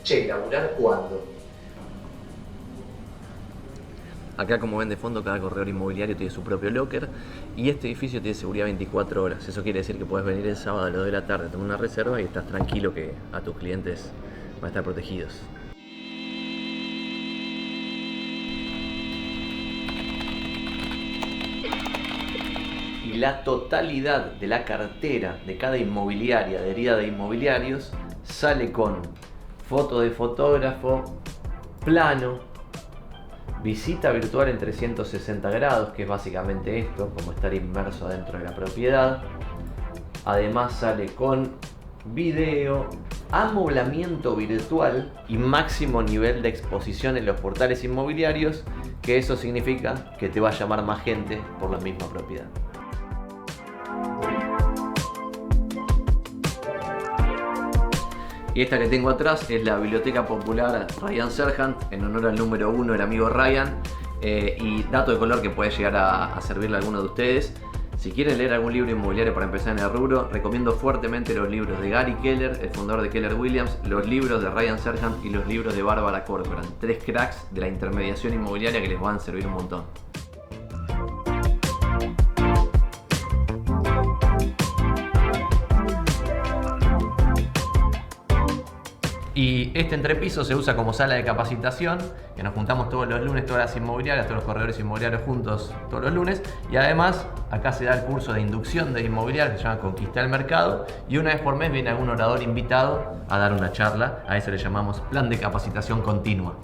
Che, ¿laburar cuándo? Acá, como ven de fondo, cada corredor inmobiliario tiene su propio locker y este edificio tiene seguridad 24 horas. Eso quiere decir que puedes venir el sábado a las 2 de la tarde, tomar una reserva y estás tranquilo que a tus clientes van a estar protegidos. la totalidad de la cartera de cada inmobiliaria adherida de inmobiliarios sale con foto de fotógrafo, plano, visita virtual en 360 grados, que es básicamente esto, como estar inmerso adentro de la propiedad. Además sale con video, amoblamiento virtual y máximo nivel de exposición en los portales inmobiliarios, que eso significa que te va a llamar más gente por la misma propiedad. Y esta que tengo atrás es la Biblioteca Popular Ryan Serhant, en honor al número 1, el amigo Ryan. Y dato de color que puede llegar a servirle a alguno de ustedes. Si quieren leer algún libro inmobiliario para empezar en el rubro, recomiendo fuertemente los libros de Gary Keller, el fundador de Keller Williams, los libros de Ryan Serhant y los libros de Bárbara Corcoran. 3 cracks de la intermediación inmobiliaria que les van a servir un montón. Y este entrepiso se usa como sala de capacitación, que nos juntamos todos los lunes, todas las inmobiliarias, todos los corredores inmobiliarios juntos todos los lunes. Y además, acá se da el curso de inducción de inmobiliarios que se llama Conquistar el Mercado. Y una vez por mes viene algún orador invitado a dar una charla. A eso le llamamos plan de capacitación continua.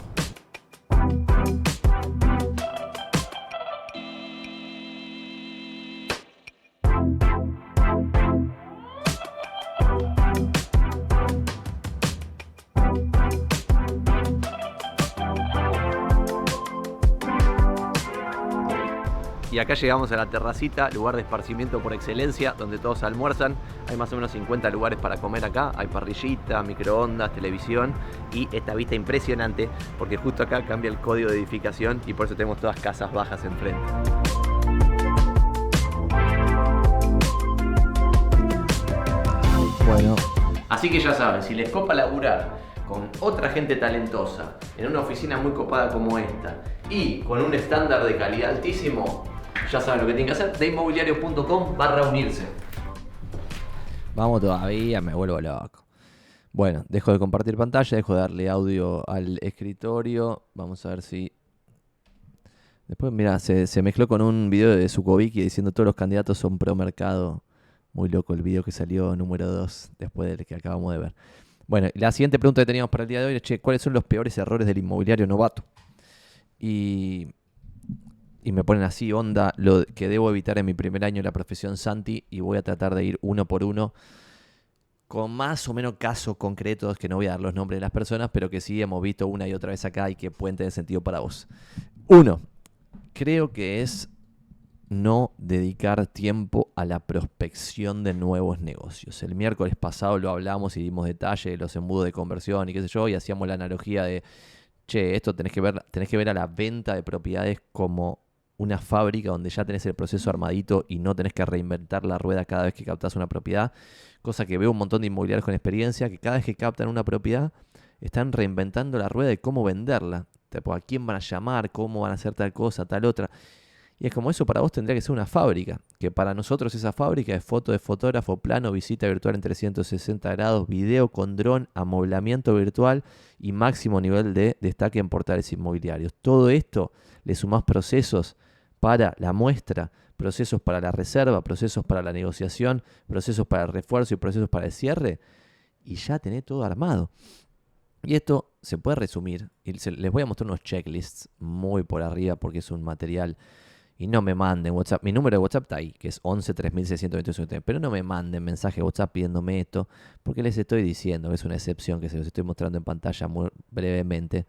Y acá llegamos a la terracita, lugar de esparcimiento por excelencia, donde todos almuerzan. Hay más o menos 50 lugares para comer acá. Hay parrillita, microondas, televisión y esta vista impresionante, porque justo acá cambia el código de edificación y por eso tenemos todas casas bajas enfrente. Bueno, así que ya saben, si les copa laburar con otra gente talentosa en una oficina muy copada como esta y con un estándar de calidad altísimo, ya saben lo que tienen que hacer, deinmobiliario.com/unirse. Vamos todavía, me vuelvo loco. Bueno, dejo de compartir pantalla, dejo de darle audio al escritorio. Vamos a ver si... Después, mira, se mezcló con un video de Zukovicki diciendo todos los candidatos son pro mercado. Muy loco el video que salió número 2 después del que acabamos de ver. Bueno, la siguiente pregunta que teníamos para el día de hoy es, ¿cuáles son los peores errores del inmobiliario novato? Y me ponen así, onda, lo que debo evitar en mi primer año en la profesión Santi, y voy a tratar de ir uno por uno con más o menos casos concretos, que no voy a dar los nombres de las personas, pero que sí hemos visto una y otra vez acá y que pueden tener sentido para vos. 1. Creo que es no dedicar tiempo a la prospección de nuevos negocios. El miércoles pasado lo hablamos y dimos detalle de los embudos de conversión y qué sé yo, y hacíamos la analogía de, esto tenés que ver a la venta de propiedades como una fábrica donde ya tenés el proceso armadito y no tenés que reinventar la rueda cada vez que captás una propiedad, cosa que veo un montón de inmobiliarios con experiencia que cada vez que captan una propiedad están reinventando la rueda de cómo venderla, a quién van a llamar, cómo van a hacer tal cosa, tal otra. Y es como eso para vos tendría que ser una fábrica, que para nosotros esa fábrica es foto de fotógrafo, plano, visita virtual en 360 grados, video con dron, amoblamiento virtual y máximo nivel de destaque en portales inmobiliarios. Todo esto le sumás procesos para la muestra, procesos para la reserva, procesos para la negociación, procesos para el refuerzo y procesos para el cierre, y ya tenés todo armado. Y esto se puede resumir, y les voy a mostrar unos checklists muy por arriba porque es un material. Y no me manden WhatsApp. Mi número de WhatsApp está ahí, que es 11 3621. Pero no me manden mensaje de WhatsApp pidiéndome esto, porque les estoy diciendo que es una excepción que se los estoy mostrando en pantalla muy brevemente.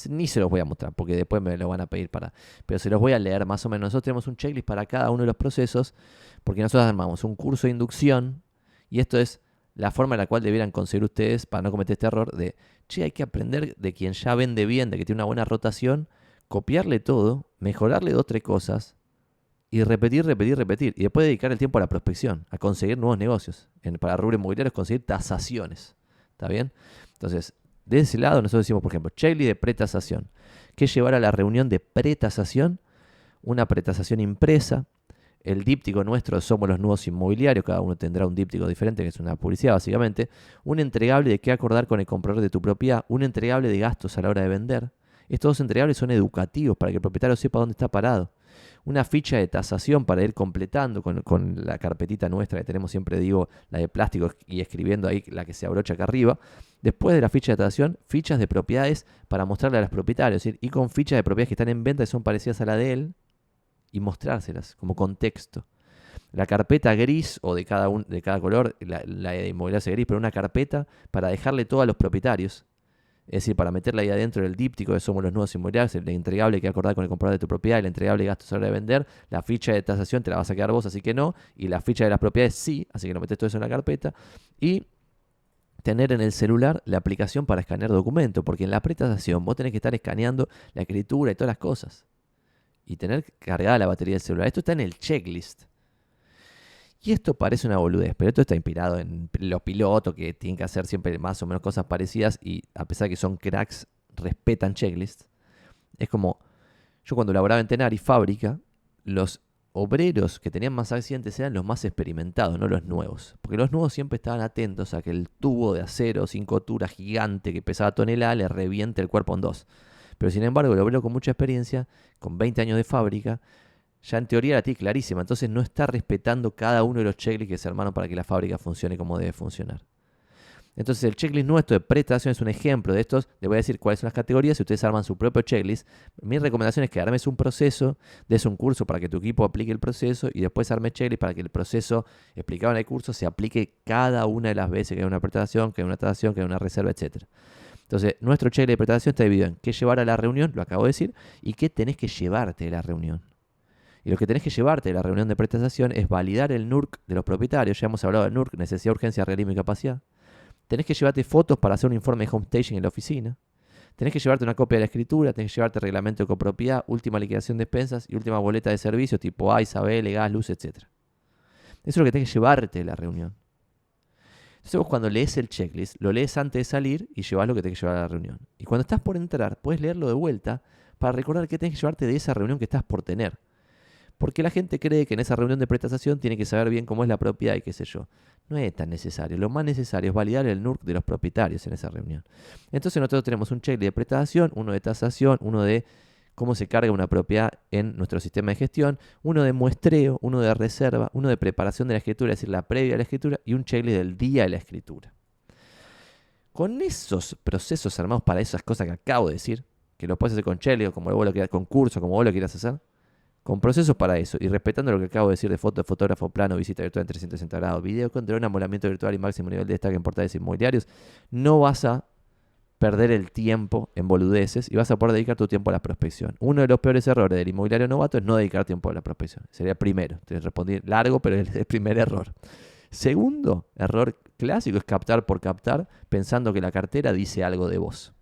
Ni se los voy a mostrar, porque después me lo van a pedir para... Pero se los voy a leer más o menos. Nosotros tenemos un checklist para cada uno de los procesos, porque nosotros armamos un curso de inducción, y esto es la forma en la cual debieran conseguir ustedes, para no cometer este error, de, hay que aprender de quien ya vende bien, de que tiene una buena rotación, copiarle todo, mejorarle 2 o 3 cosas y repetir. Y después dedicar el tiempo a la prospección, a conseguir nuevos negocios. Para rubro inmobiliario es conseguir tasaciones. ¿Está bien? Entonces, de ese lado nosotros decimos, por ejemplo, checklist de pretasación. ¿Qué llevar a la reunión de pretasación? Una pretasación impresa. El díptico nuestro somos los nuevos inmobiliarios. Cada uno tendrá un díptico diferente, que es una publicidad básicamente. Un entregable de qué acordar con el comprador de tu propiedad. Un entregable de gastos a la hora de vender. Estos 2 entregables son educativos para que el propietario sepa dónde está parado. una ficha de tasación para ir completando con la carpetita nuestra que tenemos, siempre digo, la de plástico y escribiendo ahí la que se abrocha acá arriba. Después de la ficha de tasación, fichas de propiedades para mostrarle a los propietarios, es decir, y con fichas de propiedades que están en venta que son parecidas a la de él y mostrárselas como contexto. La carpeta gris o de cada color, la de inmobiliaria gris, pero una carpeta para dejarle todo a los propietarios. Es decir, para meterla ahí adentro del díptico de somos los nuevos inmobiliarios, el entregable que acordar con el comprador de tu propiedad, el entregable gastos a hora de vender, la ficha de tasación te la vas a quedar vos, así que no, y la ficha de las propiedades sí, así que no metes todo eso en la carpeta. Y tener en el celular la aplicación para escanear documentos, porque en la pretasación vos tenés que estar escaneando la escritura y todas las cosas. Y tener cargada la batería del celular. Esto está en el checklist. Y esto parece una boludez, pero esto está inspirado en los pilotos que tienen que hacer siempre más o menos cosas parecidas y a pesar de que son cracks, respetan checklists. Es como, yo cuando laboraba en Tenar y fábrica, los obreros que tenían más accidentes eran los más experimentados, no los nuevos. Porque los nuevos siempre estaban atentos a que el tubo de acero sin cotura gigante que pesaba tonelada le reviente el cuerpo en dos. Pero sin embargo, el obrero con mucha experiencia, con 20 años de fábrica, ya en teoría la tiene clarísima, entonces no está respetando cada uno de los checklists que se armaron para que la fábrica funcione como debe funcionar. Entonces el checklist nuestro de prestación es un ejemplo de estos. Les voy a decir cuáles son las categorías. Si ustedes arman su propio checklist, mi recomendación es que armes un proceso, des un curso para que tu equipo aplique el proceso y después arme checklist para que el proceso explicado en el curso se aplique cada una de las veces que hay una prestación, que hay una tasación, que hay una reserva, etc. Entonces nuestro checklist de prestación está dividido en qué llevar a la reunión, lo acabo de decir, y qué tenés que llevarte de la reunión. Y lo que tenés que llevarte de la reunión de prestación es validar el NURC de los propietarios. Ya hemos hablado del NURC, necesidad, urgencia, realismo y capacidad. Tenés que llevarte fotos para hacer un informe de home staging en la oficina. Tenés que llevarte una copia de la escritura, tenés que llevarte reglamento de copropiedad, última liquidación de expensas y última boleta de servicios tipo AISA, BL, gas, luz, etc. Eso es lo que tenés que llevarte de la reunión. Entonces vos cuando lees el checklist, lo lees antes de salir y llevas lo que tenés que llevar a la reunión. Y cuando estás por entrar, puedes leerlo de vuelta para recordar qué tenés que llevarte de esa reunión que estás por tener. Porque la gente cree que en esa reunión de prestación tiene que saber bien cómo es la propiedad y qué sé yo. No es tan necesario. Lo más necesario es validar el NURC de los propietarios en esa reunión. Entonces nosotros tenemos un checklist de prestación, uno de tasación, uno de cómo se carga una propiedad en nuestro sistema de gestión, uno de muestreo, uno de reserva, uno de preparación de la escritura, es decir, la previa a la escritura, y un checklist del día de la escritura. Con esos procesos armados para esas cosas que acabo de decir, que lo puedes hacer con checklist, como vos lo quieras, con curso, como vos lo quieras hacer, con procesos para eso y respetando lo que acabo de decir de foto, fotógrafo, plano, visita virtual en 360 grados, video, control, amolamiento virtual y máximo nivel de destaque en portales inmobiliarios, no vas a perder el tiempo en boludeces y vas a poder dedicar tu tiempo a la prospección. Uno de los peores errores del inmobiliario novato es no dedicar tiempo a la prospección. Sería el primero. Te respondí largo, pero es el primer error. Segundo error clásico es captar por captar pensando que la cartera dice algo de vos.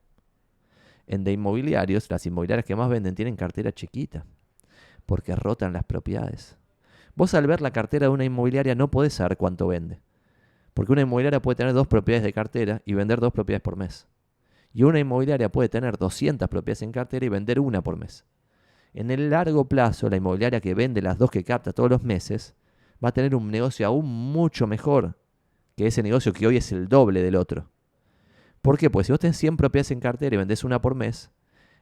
En de inmobiliarios, las inmobiliarias que más venden tienen cartera chiquita, porque rotan las propiedades. Vos al ver la cartera de una inmobiliaria no podés saber cuánto vende. Porque una inmobiliaria puede tener 2 propiedades de cartera y vender 2 propiedades por mes. Y una inmobiliaria puede tener 200 propiedades en cartera y vender una por mes. En el largo plazo, la inmobiliaria que vende las 2 que capta todos los meses va a tener un negocio aún mucho mejor que ese negocio que hoy es el doble del otro. ¿Por qué? Pues si vos tenés 100 propiedades en cartera y vendés una por mes,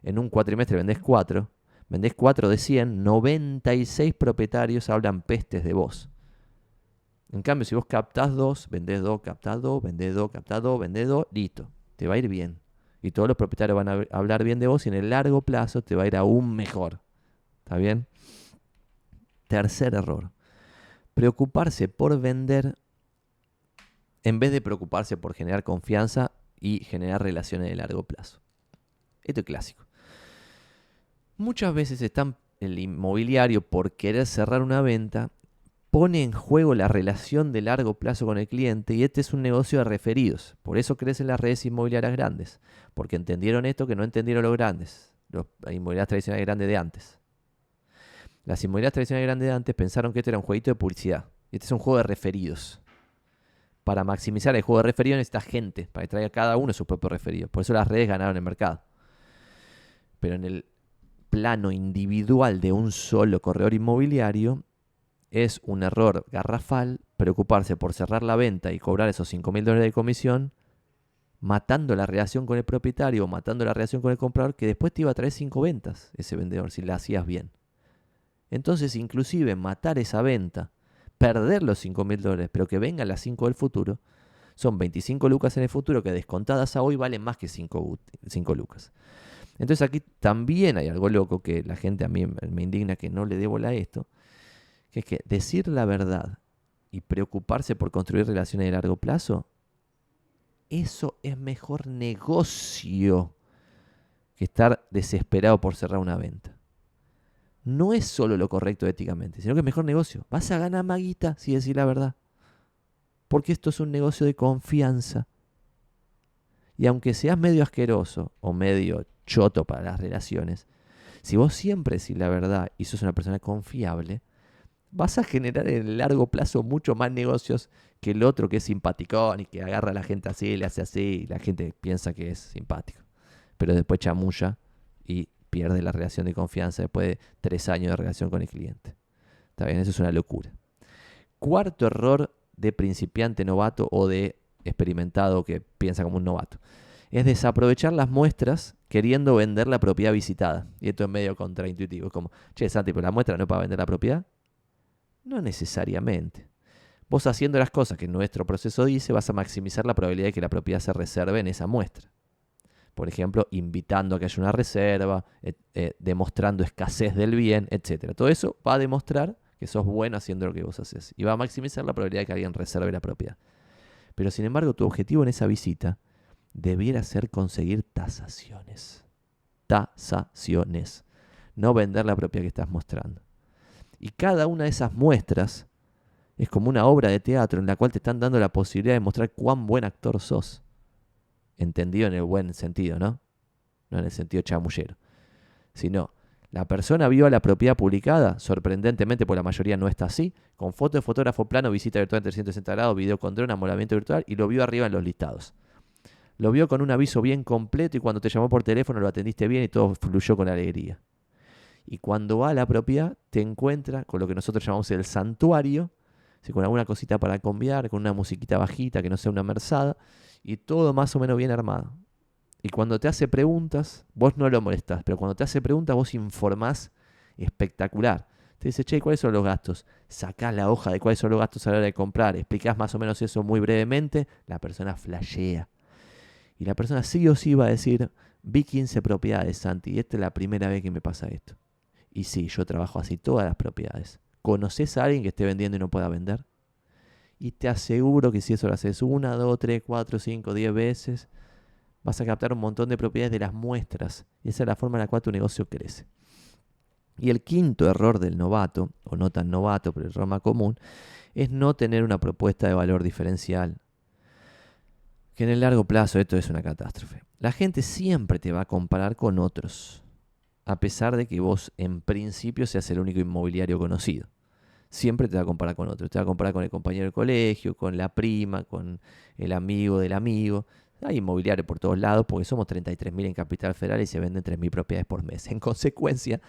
en un cuatrimestre vendés 4, vendés 4 de 100, 96 propietarios hablan pestes de vos. En cambio, si vos captás 2, vendés 2, captás 2, vendés 2, captás 2, vendés 2, listo, te va a ir bien. Y todos los propietarios van a hablar bien de vos y en el largo plazo te va a ir aún mejor. ¿Está bien? Tercer error. Preocuparse por vender en vez de preocuparse por generar confianza y generar relaciones de largo plazo. Esto es clásico. Muchas veces el inmobiliario, por querer cerrar una venta, pone en juego la relación de largo plazo con el cliente y este es un negocio de referidos. Por eso crecen las redes inmobiliarias grandes, porque entendieron esto que no entendieron los grandes, las inmobiliarias tradicionales grandes de antes. Las inmobiliarias tradicionales grandes de antes pensaron que esto era un jueguito de publicidad. Este es un juego de referidos. Para maximizar el juego de referidos necesitas gente, para que traiga cada uno su propio referido. Por eso las redes ganaron el mercado. Pero en el plano individual de un solo corredor inmobiliario, es un error garrafal preocuparse por cerrar la venta y cobrar esos $5.000 de comisión, matando la relación con el propietario o matando la relación con el comprador, que después te iba a traer 5 ventas ese vendedor si la hacías bien. Entonces, inclusive matar esa venta, perder los $5.000, pero que vengan las 5 del futuro, son 25 lucas en el futuro que descontadas a hoy valen más que 5 lucas. Entonces aquí también hay algo loco que la gente a mí me indigna que no le dé bola a esto, que es que decir la verdad y preocuparse por construir relaciones de largo plazo, eso es mejor negocio que estar desesperado por cerrar una venta. No es solo lo correcto éticamente, sino que es mejor negocio. Vas a ganar más guita si decís la verdad. Porque esto es un negocio de confianza. Y aunque seas medio asqueroso o medio choto para las relaciones, si vos siempre decís la verdad y sos una persona confiable, vas a generar en el largo plazo mucho más negocios que el otro que es simpaticón y que agarra a la gente así, le hace así y la gente piensa que es simpático. Pero después chamulla y pierde la relación de confianza después de 3 años de relación con el cliente. Está bien, eso es una locura. Cuarto error de principiante novato o de experimentado que piensa como un novato es desaprovechar las muestras queriendo vender la propiedad visitada. Y esto es medio contraintuitivo. Es como, che, Santi, pero la muestra no es para vender la propiedad. No necesariamente. Vos haciendo las cosas que nuestro proceso dice, vas a maximizar la probabilidad de que la propiedad se reserve en esa muestra. Por ejemplo, invitando a que haya una reserva, demostrando escasez del bien, etc. Todo eso va a demostrar que sos bueno haciendo lo que vos haces. Y va a maximizar la probabilidad de que alguien reserve la propiedad. Pero sin embargo, tu objetivo en esa visita debiera ser conseguir tasaciones. Tasaciones. No vender la propiedad que estás mostrando. Y cada una de esas muestras es como una obra de teatro en la cual te están dando la posibilidad de mostrar cuán buen actor sos. Entendido en el buen sentido, ¿no? No en el sentido chamullero. Sino, la persona vio a la propiedad publicada, sorprendentemente por la mayoría no está así, con foto de fotógrafo plano, visita virtual en 360 grados, video con dron, amolamiento virtual, y lo vio arriba en los listados. Lo vio con un aviso bien completo y cuando te llamó por teléfono lo atendiste bien y todo fluyó con alegría. Y cuando va a la propiedad, te encuentra con lo que nosotros llamamos el santuario, con alguna cosita para cambiar, con una musiquita bajita que no sea una merzada, y todo más o menos bien armado. Y cuando te hace preguntas, vos no lo molestás, pero cuando te hace preguntas vos informás espectacular. Te dice, che, ¿cuáles son los gastos? Sacás la hoja de cuáles son los gastos a la hora de comprar, explicás más o menos eso muy brevemente, la persona flashea. Y la persona sí o sí va a decir, vi 15 propiedades, Santi, y esta es la primera vez que me pasa esto. Y sí, yo trabajo así todas las propiedades. ¿Conoces a alguien que esté vendiendo y no pueda vender? Y te aseguro que si eso lo haces 1, 2, 3, 4, 5, 10 veces, vas a captar un montón de propiedades de las muestras. Y esa es la forma en la cual tu negocio crece. Y el quinto error del novato, o no tan novato, pero el error más común, es no tener una propuesta de valor diferencial. Que en el largo plazo esto es una catástrofe. La gente siempre te va a comparar con otros, a pesar de que vos en principio seas el único inmobiliario conocido. Siempre te va a comparar con otros. Te va a comparar con el compañero del colegio, con la prima, con el amigo del amigo. Hay inmobiliario por todos lados porque somos 33.000 en Capital Federal y se venden 3.000 propiedades por mes. En consecuencia,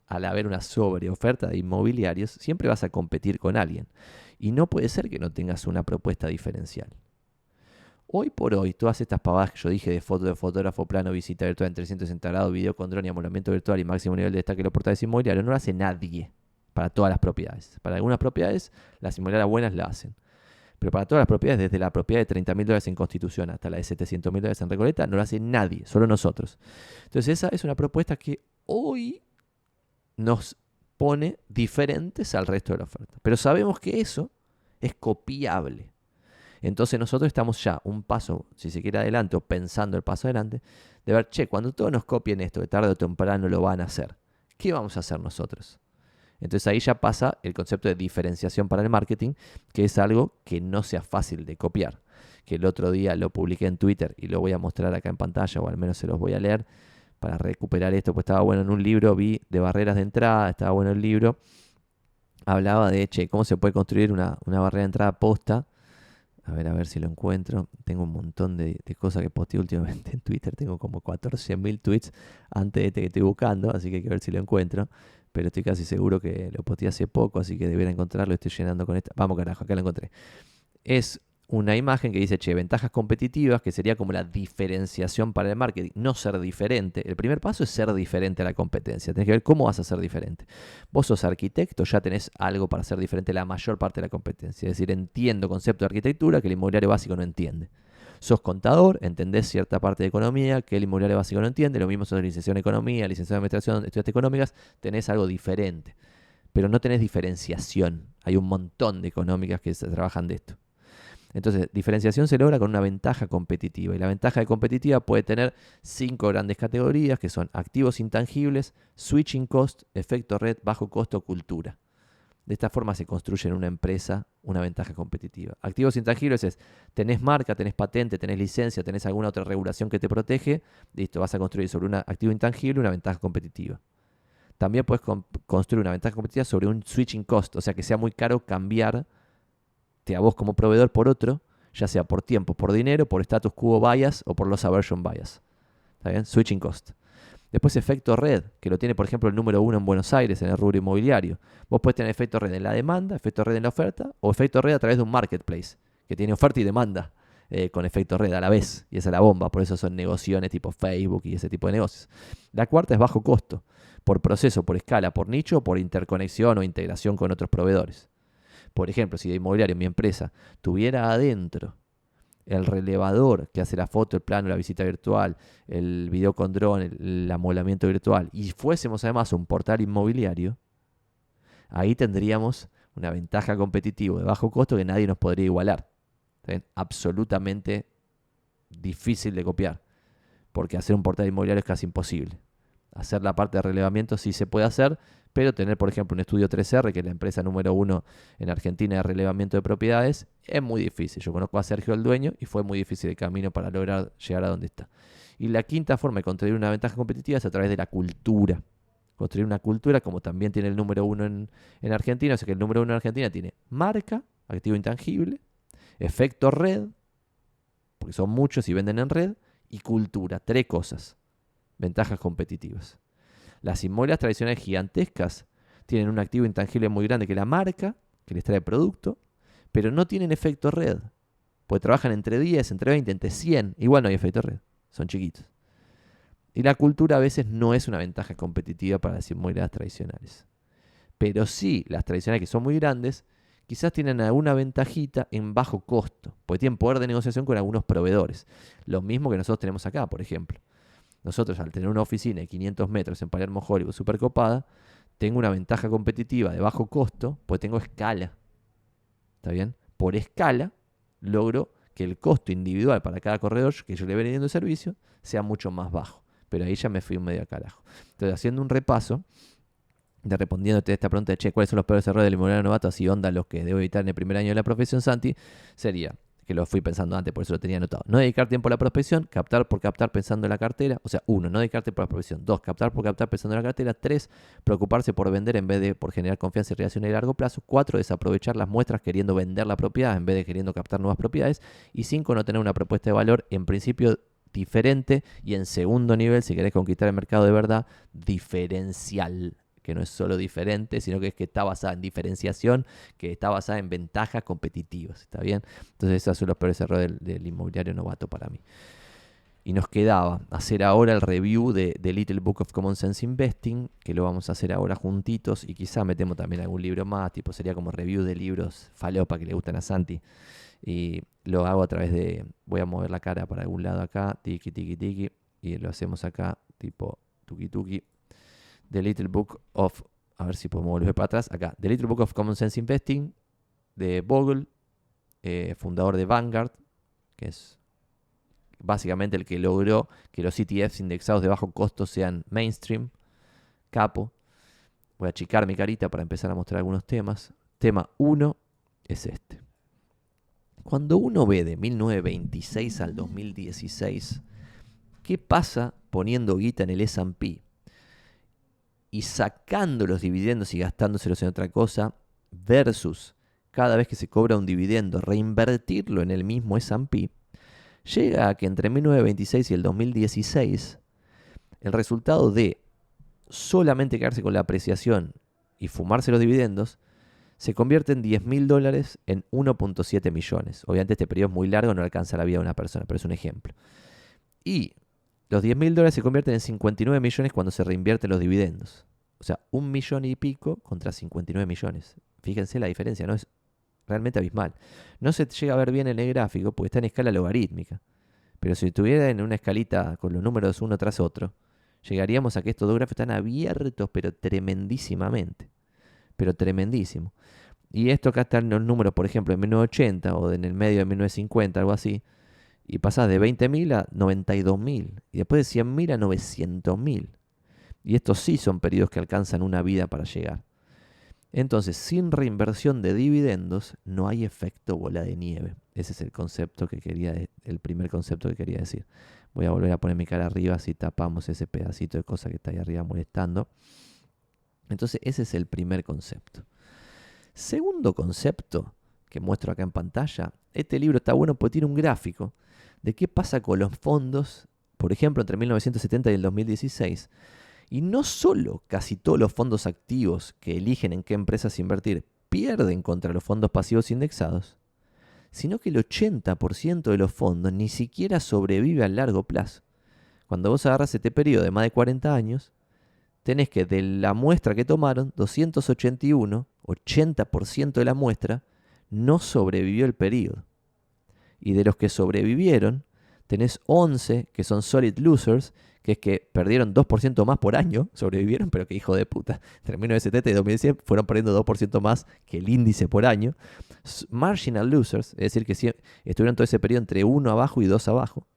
al haber una sobreoferta de inmobiliarios, siempre vas a competir con alguien. Y no puede ser que no tengas una propuesta diferencial. Hoy por hoy, todas estas pavadas que yo dije de foto de fotógrafo, plano, visita virtual en 360 grados, video con dron y amolamiento virtual y máximo nivel de destaque de los portales inmobiliarios, no lo hace nadie para todas las propiedades. Para algunas propiedades, las inmobiliarias buenas la hacen. Pero para todas las propiedades, desde la propiedad de $30.000 en Constitución hasta la de $700.000 en Recoleta, no lo hace nadie, solo nosotros. Entonces esa es una propuesta que hoy nos pone diferentes al resto de la oferta. Pero sabemos que eso es copiable. Entonces nosotros estamos ya un paso, si se quiere adelante o pensando el paso adelante, de ver, che, cuando todos nos copien esto, que tarde o temprano lo van a hacer, ¿qué vamos a hacer nosotros? Entonces ahí ya pasa el concepto de diferenciación para el marketing, que es algo que no sea fácil de copiar. Que el otro día lo publiqué en Twitter y lo voy a mostrar acá en pantalla, o al menos se los voy a leer para recuperar esto, pues estaba bueno en un libro, vi de barreras de entrada, estaba bueno el libro, hablaba de, che, cómo se puede construir una barrera de entrada posta. A ver si lo encuentro. Tengo un montón de cosas que posteé últimamente en Twitter. Tengo como 14.000 tweets antes de este que estoy buscando, así que hay que ver si lo encuentro. Pero estoy casi seguro que lo posteé hace poco, así que debería encontrarlo. Estoy llenando con esta. Vamos carajo, acá lo encontré. Es una imagen que dice, che, ventajas competitivas, que sería como la diferenciación para el marketing, no ser diferente. El primer paso es ser diferente a la competencia. Tenés que ver cómo vas a ser diferente. Vos sos arquitecto, ya tenés algo para ser diferente a la mayor parte de la competencia. Es decir, entiendo concepto de arquitectura que el inmobiliario básico no entiende. Sos contador, entendés cierta parte de economía que el inmobiliario básico no entiende. Lo mismo sos licenciado en economía, licenciado en administración, estudiantes económicas, tenés algo diferente. Pero no tenés diferenciación. Hay un montón de económicas que se trabajan de esto. Entonces, diferenciación se logra con una ventaja competitiva. Y la ventaja competitiva puede tener 5 grandes categorías que son activos intangibles, switching cost, efecto red, bajo costo, cultura. De esta forma se construye en una empresa una ventaja competitiva. Activos intangibles es, tenés marca, tenés patente, tenés licencia, tenés alguna otra regulación que te protege. Listo, vas a construir sobre un activo intangible una ventaja competitiva. También puedes construir una ventaja competitiva sobre un switching cost, o sea que sea muy caro cambiar a vos como proveedor por otro, ya sea por tiempo, por dinero, por status quo bias o por loss aversion bias. ¿Está bien? Switching cost. Después efecto red, que lo tiene por ejemplo el número 1 en Buenos Aires en el rubro inmobiliario. Vos podés tener efecto red en la demanda, efecto red en la oferta o efecto red a través de un marketplace que tiene oferta y demanda con efecto red a la vez. Y esa es la bomba, por eso son negociaciones tipo Facebook y ese tipo de negocios. La cuarta es bajo costo, por proceso, por escala, por nicho, por interconexión o integración con otros proveedores. Por ejemplo, si de inmobiliario mi empresa tuviera adentro el relevador que hace la foto, el plano, la visita virtual, el video con dron, el amoblamiento virtual, y fuésemos además un portal inmobiliario, ahí tendríamos una ventaja competitiva de bajo costo que nadie nos podría igualar. ¿Ven? Absolutamente difícil de copiar, porque hacer un portal inmobiliario es casi imposible. Hacer la parte de relevamiento sí se puede hacer, pero tener, por ejemplo, un estudio 3R, que es la empresa número 1 en Argentina de relevamiento de propiedades, es muy difícil. Yo conozco a Sergio, el dueño, y fue muy difícil el camino para lograr llegar a donde está. Y la quinta forma de construir una ventaja competitiva es a través de la cultura. Construir una cultura, como también tiene el número 1 en Argentina, o sea que el número 1 en Argentina tiene marca, activo intangible, efecto red, porque son muchos y venden en red, y cultura, 3 cosas. Ventajas competitivas. Las inmobiliarias tradicionales gigantescas tienen un activo intangible muy grande que es la marca, que les trae producto, pero no tienen efecto red. Porque trabajan entre 10, entre 20, entre 100. Igual no hay efecto red. Son chiquitos. Y la cultura a veces no es una ventaja competitiva para las inmobiliarias tradicionales. Pero sí, las tradicionales que son muy grandes, quizás tienen alguna ventajita en bajo costo. Porque tienen poder de negociación con algunos proveedores. Lo mismo que nosotros tenemos acá, por ejemplo. Nosotros, al tener una oficina de 500 metros en Palermo, Hollywood, súper copada, tengo una ventaja competitiva de bajo costo, porque tengo escala. ¿Está bien? Por escala, logro que el costo individual para cada corredor que yo le voy vendiendo el servicio sea mucho más bajo. Pero ahí ya me fui un medio al carajo. Entonces, haciendo un repaso, respondiéndote a esta pregunta de, che, ¿cuáles son los peores errores del inmobiliario novato? Así onda los que debo evitar en el primer año de la profesión, Santi, sería, que lo fui pensando antes, por eso lo tenía anotado. No dedicar tiempo a la prospección, captar por captar pensando en la cartera. O sea, 1, no dedicar tiempo a la prospección. 2, captar por captar pensando en la cartera. 3, preocuparse por vender en vez de por generar confianza y relaciones de largo plazo. 4, desaprovechar las muestras queriendo vender la propiedad en vez de queriendo captar nuevas propiedades. Y 5, no tener una propuesta de valor en principio diferente y en segundo nivel, si querés conquistar el mercado de verdad, diferencial. Que no es solo diferente, sino que es que está basada en diferenciación, que está basada en ventajas competitivas, ¿está bien? Entonces esos son los peores errores del inmobiliario novato para mí. Y nos quedaba hacer ahora el review de Little Book of Common Sense Investing, que lo vamos a hacer ahora juntitos, y quizá metemos también algún libro más, tipo sería como review de libros falopa que le gustan a Santi. Y lo hago a través de, voy a mover la cara para algún lado acá, tiki, tiki, tiki, y lo hacemos acá, tipo tuki, tuki. The Little Book of, a ver si podemos volver para atrás, acá, The Little Book of Common Sense Investing, de Bogle, fundador de Vanguard, que es básicamente el que logró que los ETFs indexados de bajo costo sean mainstream, capo. Voy a achicar mi carita para empezar a mostrar algunos temas. Tema 1 es este. Cuando uno ve de 1926 al 2016, ¿qué pasa poniendo guita en el S&P? Y sacando los dividendos y gastándoselos en otra cosa, versus cada vez que se cobra un dividendo, reinvertirlo en el mismo S&P, llega a que entre 1926 y el 2016, el resultado de solamente quedarse con la apreciación y fumarse los dividendos, se convierte en $10.000 en 1.7 millones. Obviamente este periodo es muy largo, no alcanza la vida de una persona, pero es un ejemplo. Y los $10.000 se convierten en 59 millones cuando se reinvierten los dividendos. O sea, 1 millón y pico contra 59 millones. Fíjense la diferencia, ¿no? Es realmente abismal. No se llega a ver bien en el gráfico porque está en escala logarítmica. Pero si estuviera en una escalita con los números uno tras otro, llegaríamos a que estos dos gráficos están abiertos, pero tremendísimamente. Pero tremendísimo. Y esto acá están los números, por ejemplo, en 1980 o en el medio de 1950, algo así. Y pasás de 20.000 a 92.000. Y después de 100.000 a 900.000. Y estos sí son periodos que alcanzan una vida para llegar. Entonces, sin reinversión de dividendos, no hay efecto bola de nieve. Ese es el concepto que el primer concepto que quería decir. Voy a volver a poner mi cara arriba si tapamos ese pedacito de cosa que está ahí arriba molestando. Entonces, ese es el primer concepto. Segundo concepto que muestro acá en pantalla. Este libro está bueno porque tiene un gráfico de qué pasa con los fondos, por ejemplo, entre 1970 y el 2016. Y no solo casi todos los fondos activos que eligen en qué empresas invertir pierden contra los fondos pasivos indexados, sino que el 80% de los fondos ni siquiera sobrevive a largo plazo. Cuando vos agarras este periodo de más de 40 años, tenés que de la muestra que tomaron, 281, 80% de la muestra, no sobrevivió el periodo. Y de los que sobrevivieron, tenés 11 que son solid losers, que es que perdieron 2% más por año, sobrevivieron, pero que hijo de puta. Entre 1970 y 2010 fueron perdiendo 2% más que el índice por año. Marginal losers, es decir, que estuvieron todo ese periodo entre 1 abajo y 2 abajo.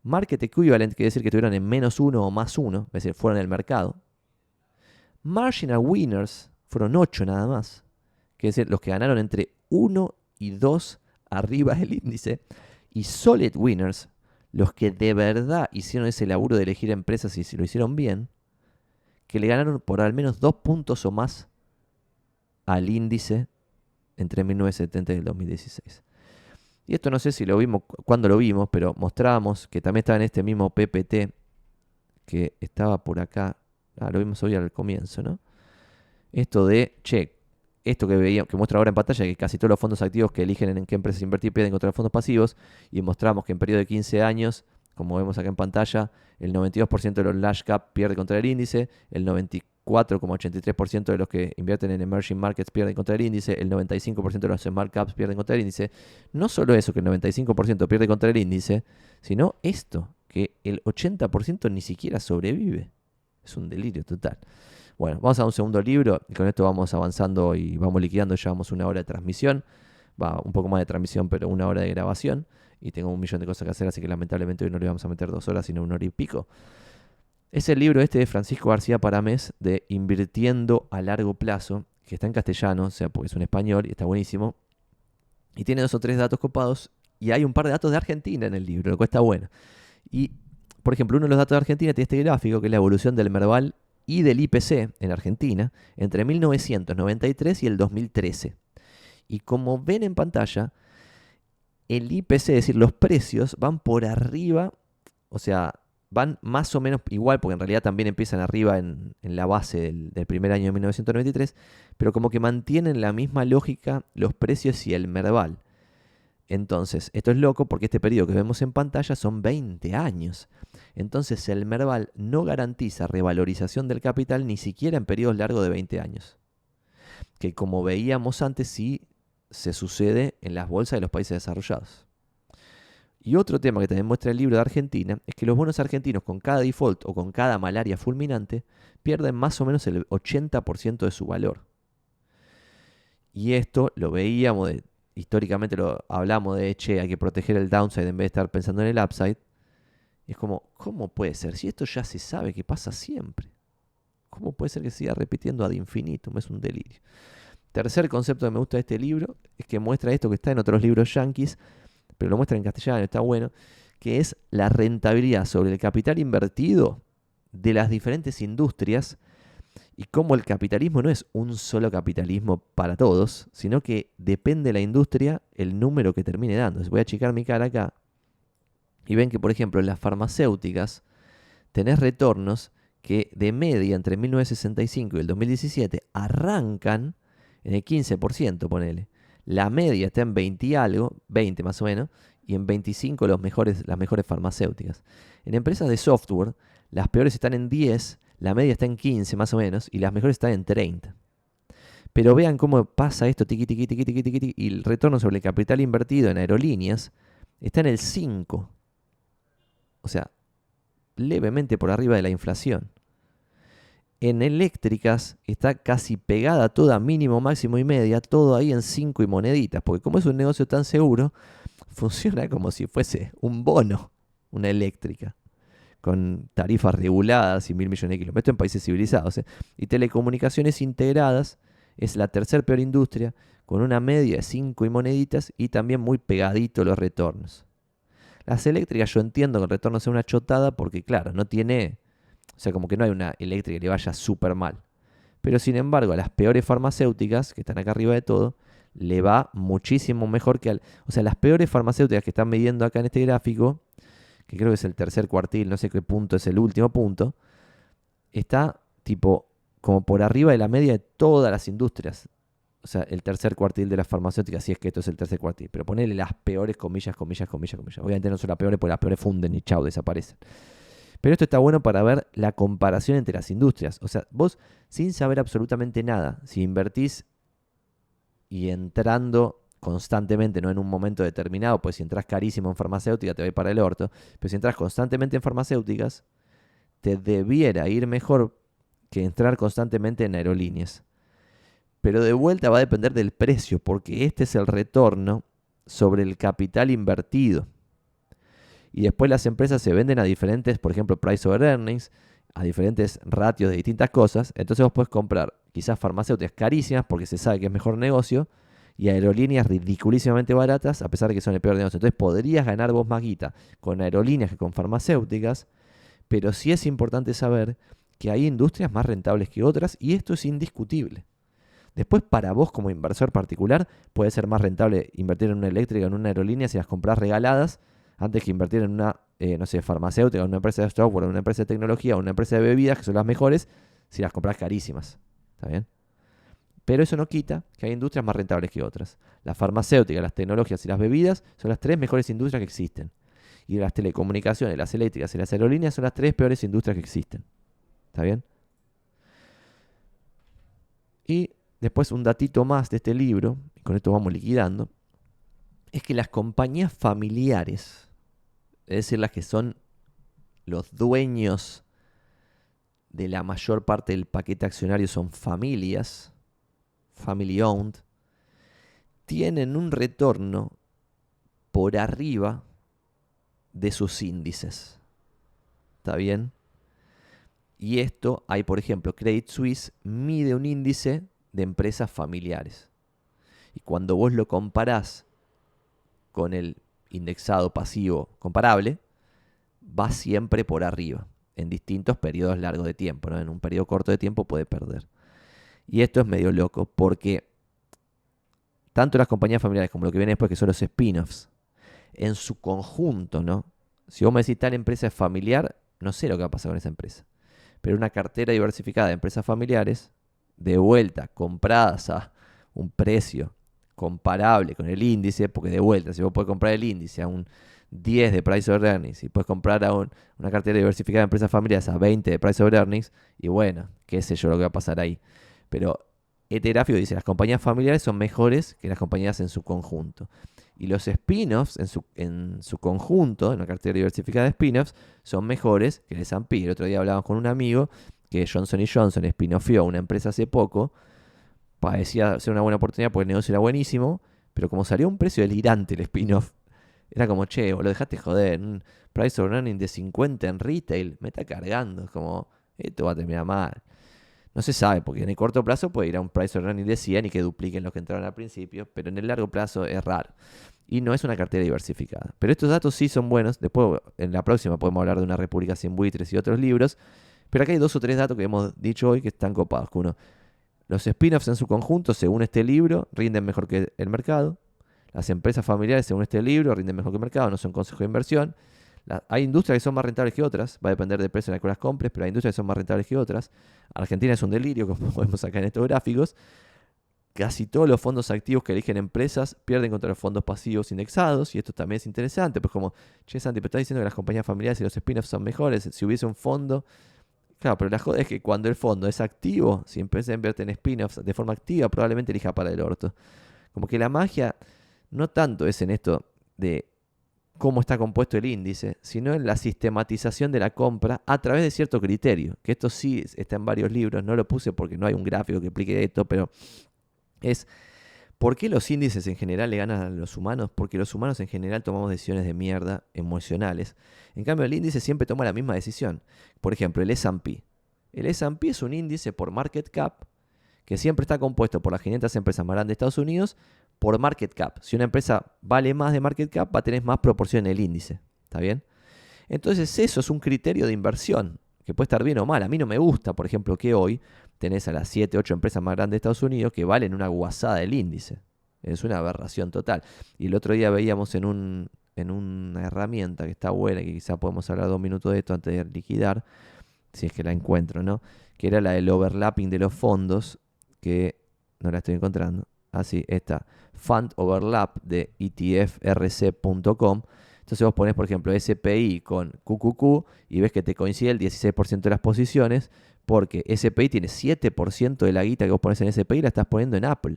Market equivalent, quiere decir que estuvieron en -1 o +1, es decir, fueron en el mercado. Marginal winners fueron 8 nada más, que es decir, los que ganaron entre 1 y 2 arriba del índice. Y solid winners, los que de verdad hicieron ese laburo de elegir empresas y si lo hicieron bien, que le ganaron por al menos 2 puntos o más al índice entre 1970 y el 2016. Y esto no sé si lo vimos, cuándo lo vimos, pero mostrábamos que también estaba en este mismo PPT que estaba por acá. Lo vimos hoy al comienzo, ¿no? Esto de, esto que muestra ahora en pantalla, que casi todos los fondos activos que eligen en qué empresas invertir pierden contra los fondos pasivos, y mostramos que en periodo de 15 años, como vemos acá en pantalla, el 92% de los large cap pierde contra el índice, el 94,83% de los que invierten en emerging markets pierden contra el índice, el 95% de los smart caps pierden contra el índice. No solo eso, que el 95% pierde contra el índice, sino esto, que el 80% ni siquiera sobrevive. Es un delirio total. Bueno, vamos a un segundo libro y con esto vamos avanzando y vamos liquidando. Llevamos 1 hora de transmisión. Va, un poco más de transmisión, pero 1 hora de grabación. Y tengo 1.000.000 de cosas que hacer, así que lamentablemente hoy no le vamos a meter 2 horas, sino 1 hora y pico. Es el libro de Francisco García Paramés de Invirtiendo a Largo Plazo, que está en castellano, o sea, porque es un español y está buenísimo. Y tiene 2 o 3 datos copados. Y hay un par de datos de Argentina en el libro, lo cual está bueno. Y, por ejemplo, uno de los datos de Argentina tiene este gráfico, que es la evolución del Merval y del IPC en Argentina entre 1993 y el 2013. Y como ven en pantalla, el IPC, es decir, los precios van por arriba, o sea, van más o menos igual, porque en realidad también empiezan arriba en la base del primer año de 1993, pero como que mantienen la misma lógica los precios y el Merval. Entonces, esto es loco porque este periodo que vemos en pantalla son 20 años. Entonces, el Merval no garantiza revalorización del capital ni siquiera en periodos largos de 20 años. Que como veíamos antes, sí se sucede en las bolsas de los países desarrollados. Y otro tema que también muestra el libro de Argentina es que los bonos argentinos con cada default o con cada malaria fulminante pierden más o menos el 80% de su valor. Y esto lo veíamos históricamente lo hablamos de, hay que proteger el downside en vez de estar pensando en el upside. Y es como, ¿cómo puede ser? Si esto ya se sabe que pasa siempre. ¿Cómo puede ser que siga repitiendo ad infinitum? Es un delirio. Tercer concepto que me gusta de este libro es que muestra esto que está en otros libros yanquis, pero lo muestra en castellano, está bueno, que es la rentabilidad sobre el capital invertido de las diferentes industrias. Y cómo el capitalismo no es un solo capitalismo para todos, sino que depende de la industria el número que termine dando. Entonces voy a achicar mi cara acá y ven que, por ejemplo, en las farmacéuticas tenés retornos que de media entre 1965 y el 2017 arrancan en el 15%, ponele. La media está en 20 y algo, 20 más o menos, y en 25 las mejores farmacéuticas. En empresas de software, las peores están en 10, la media está en 15 más o menos, y las mejores están en 30. Pero vean cómo pasa esto, tiqui, tiqui, tiqui, tiqui, tiqui, y el retorno sobre el capital invertido en aerolíneas está en el 5. O sea, levemente por arriba de la inflación. En eléctricas está casi pegada toda, mínimo, máximo y media, todo ahí en 5 y moneditas, porque como es un negocio tan seguro, funciona como si fuese un bono, una eléctrica, con tarifas reguladas y 1.000 millones de kilómetros. Esto en países civilizados. Y telecomunicaciones integradas es la tercer peor industria, con una media de 5 y moneditas y también muy pegadito los retornos. Las eléctricas yo entiendo que el retorno sea una chotada porque, claro, no tiene... O sea, como que no hay una eléctrica que le vaya súper mal. Pero sin embargo, a las peores farmacéuticas, que están acá arriba de todo, le va muchísimo mejor que al... O sea, las peores farmacéuticas que están midiendo acá en este gráfico, que creo que es el tercer cuartil, no sé qué punto es el último punto, está tipo como por arriba de la media de todas las industrias. O sea, el tercer cuartil de las farmacéuticas, si es que esto es el tercer cuartil. Pero ponele las peores, comillas, comillas, comillas, comillas. Obviamente no son las peores, porque las peores funden y chau, desaparecen. Pero esto está bueno para ver la comparación entre las industrias. O sea, vos, sin saber absolutamente nada, si invertís y entrando constantemente, no en un momento determinado, pues si entras carísimo en farmacéutica te va a ir para el orto, pero si entras constantemente en farmacéuticas, te debiera ir mejor que entrar constantemente en aerolíneas. Pero de vuelta va a depender del precio, porque este es el retorno sobre el capital invertido. Y después las empresas se venden a diferentes, por ejemplo, price over earnings, a diferentes ratios de distintas cosas. Entonces vos podés comprar quizás farmacéuticas carísimas porque se sabe que es mejor negocio, y aerolíneas ridiculísimamente baratas a pesar de que son el peor negocio. Entonces podrías ganar vos más guita con aerolíneas que con farmacéuticas, pero sí es importante saber que hay industrias más rentables que otras y esto es indiscutible. Después, para vos como inversor particular, puede ser más rentable invertir en una eléctrica, en una aerolínea, si las compras regaladas, antes que invertir en una, no sé, farmacéutica, en una empresa de software, en una empresa de tecnología, o una empresa de bebidas, que son las mejores, si las compras carísimas. ¿Está bien? Pero eso no quita que hay industrias más rentables que otras. La farmacéutica, las tecnologías y las bebidas son las 3 mejores industrias que existen. Y las telecomunicaciones, las eléctricas y las aerolíneas son las 3 peores industrias que existen. ¿Está bien? Y después un datito más de este libro, y con esto vamos liquidando, es que las compañías familiares, es decir, las que son los dueños de la mayor parte del paquete accionario, son familias, family owned, tienen un retorno por arriba de sus índices. ¿Está bien? Y esto hay, por ejemplo, Credit Suisse mide un índice de empresas familiares. Y cuando vos lo comparás con el indexado pasivo comparable, va siempre por arriba, en distintos periodos largos de tiempo, ¿no? En un periodo corto de tiempo puede perder. Y esto es medio loco, porque tanto las compañías familiares como lo que viene después, que son los spin-offs, en su conjunto, ¿no? Si vos me decís tal empresa es familiar, no sé lo que va a pasar con esa empresa. Pero una cartera diversificada de empresas familiares, de vuelta, compradas a un precio comparable con el índice, porque de vuelta, si vos podés comprar el índice a un 10 de price over earnings y puedes comprar a una cartera diversificada de empresas familiares a 20 de price over earnings, y bueno, qué sé yo lo que va a pasar ahí. Pero este gráfico dice, las compañías familiares son mejores que las compañías en su conjunto. Y los spin-offs en su conjunto, en una cartera diversificada de spin-offs, son mejores que el S&P. El otro día hablábamos con un amigo que Johnson Johnson spin-offió una empresa hace poco. Parecía ser una buena oportunidad porque el negocio era buenísimo, pero como salió a un precio delirante el spin-off, era como, che, lo dejaste joder, un price of earning de 50 en retail, me está cargando, es como, esto va a terminar mal. No se sabe, porque en el corto plazo puede ir a un price of earning de 100 y que dupliquen los que entraron al principio, pero en el largo plazo es raro. Y no es una cartera diversificada. Pero estos datos sí son buenos. Después, en la próxima, podemos hablar de una República sin buitres y otros libros. Pero acá hay 2 o 3 datos que hemos dicho hoy que están copados. Uno, los spin-offs en su conjunto, según este libro, rinden mejor que el mercado. Las empresas familiares, según este libro, rinden mejor que el mercado, no son consejos de inversión. Hay industrias que son más rentables que otras, va a depender del precio en el que las compres, pero hay industrias que son más rentables que otras. Argentina es un delirio, como podemos sacar en estos gráficos. casi todos los fondos activos que eligen empresas pierden contra los fondos pasivos indexados, y esto también es interesante, pues como, che, Santi, pero estás diciendo que las compañías familiares y los spin-offs son mejores, si hubiese un fondo. Claro, pero la joda es que cuando el fondo es activo, si empieza a invertir en spin-offs de forma activa, probablemente elija para el orto. Como que la magia no tanto es en esto de cómo está compuesto el índice, sino en la sistematización de la compra a través de cierto criterio, que esto sí está en varios libros, no lo puse porque no hay un gráfico que explique esto, pero es ¿por qué los índices en general le ganan a los humanos? Porque los humanos en general tomamos decisiones de mierda emocionales. En cambio, el índice siempre toma la misma decisión. Por ejemplo, el S&P. El S&P es un índice por market cap que siempre está compuesto por las 500 empresas más grandes de Estados Unidos por market cap. Si una empresa vale más de market cap, va a tener más proporción en el índice. ¿Está bien? Entonces eso es un criterio de inversión, que puede estar bien o mal. A mí no me gusta, por ejemplo, que hoy tenés a las 7, 8 empresas más grandes de Estados Unidos que valen una guasada del índice. Es una aberración total. Y el otro día veíamos en una herramienta que está buena, que quizá podemos hablar 2 minutos de esto antes de liquidar, si es que la encuentro, ¿no? Que era la del overlapping de los fondos, que no la estoy encontrando. Así, esta Fund Overlap de etfrc.com. Entonces vos ponés, por ejemplo, SPI con QQQ y ves que te coincide el 16% de las posiciones, porque SPI tiene 7% de la guita que vos pones en SPI la estás poniendo en Apple.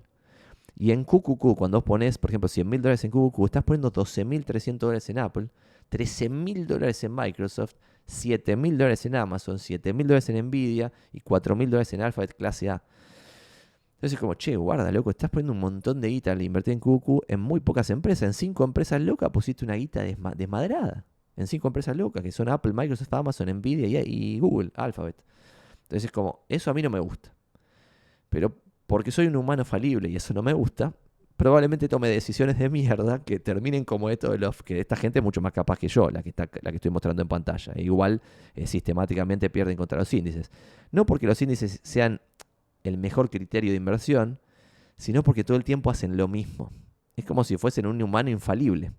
Y en QQQ, cuando vos pones, por ejemplo, $100.000 en QQQ, estás poniendo $12.300 en Apple, $13.000 en Microsoft, $7.000 en Amazon, $7.000 en Nvidia y $4.000 en Alphabet clase A. Entonces es como, che, guarda, loco, estás poniendo un montón de guita al invertir en QQQ en muy pocas empresas. En 5 empresas locas pusiste una guita desmadrada. En 5 empresas locas, que son Apple, Microsoft, Amazon, Nvidia y Google, Alphabet. Entonces es como, eso a mí no me gusta. Pero porque soy un humano falible y eso no me gusta, probablemente tome decisiones de mierda que terminen como esto de los que esta gente es mucho más capaz que yo, la que estoy mostrando en pantalla. E igual sistemáticamente pierden contra los índices. No porque los índices sean el mejor criterio de inversión, sino porque todo el tiempo hacen lo mismo. Es como si fuesen un humano infalible.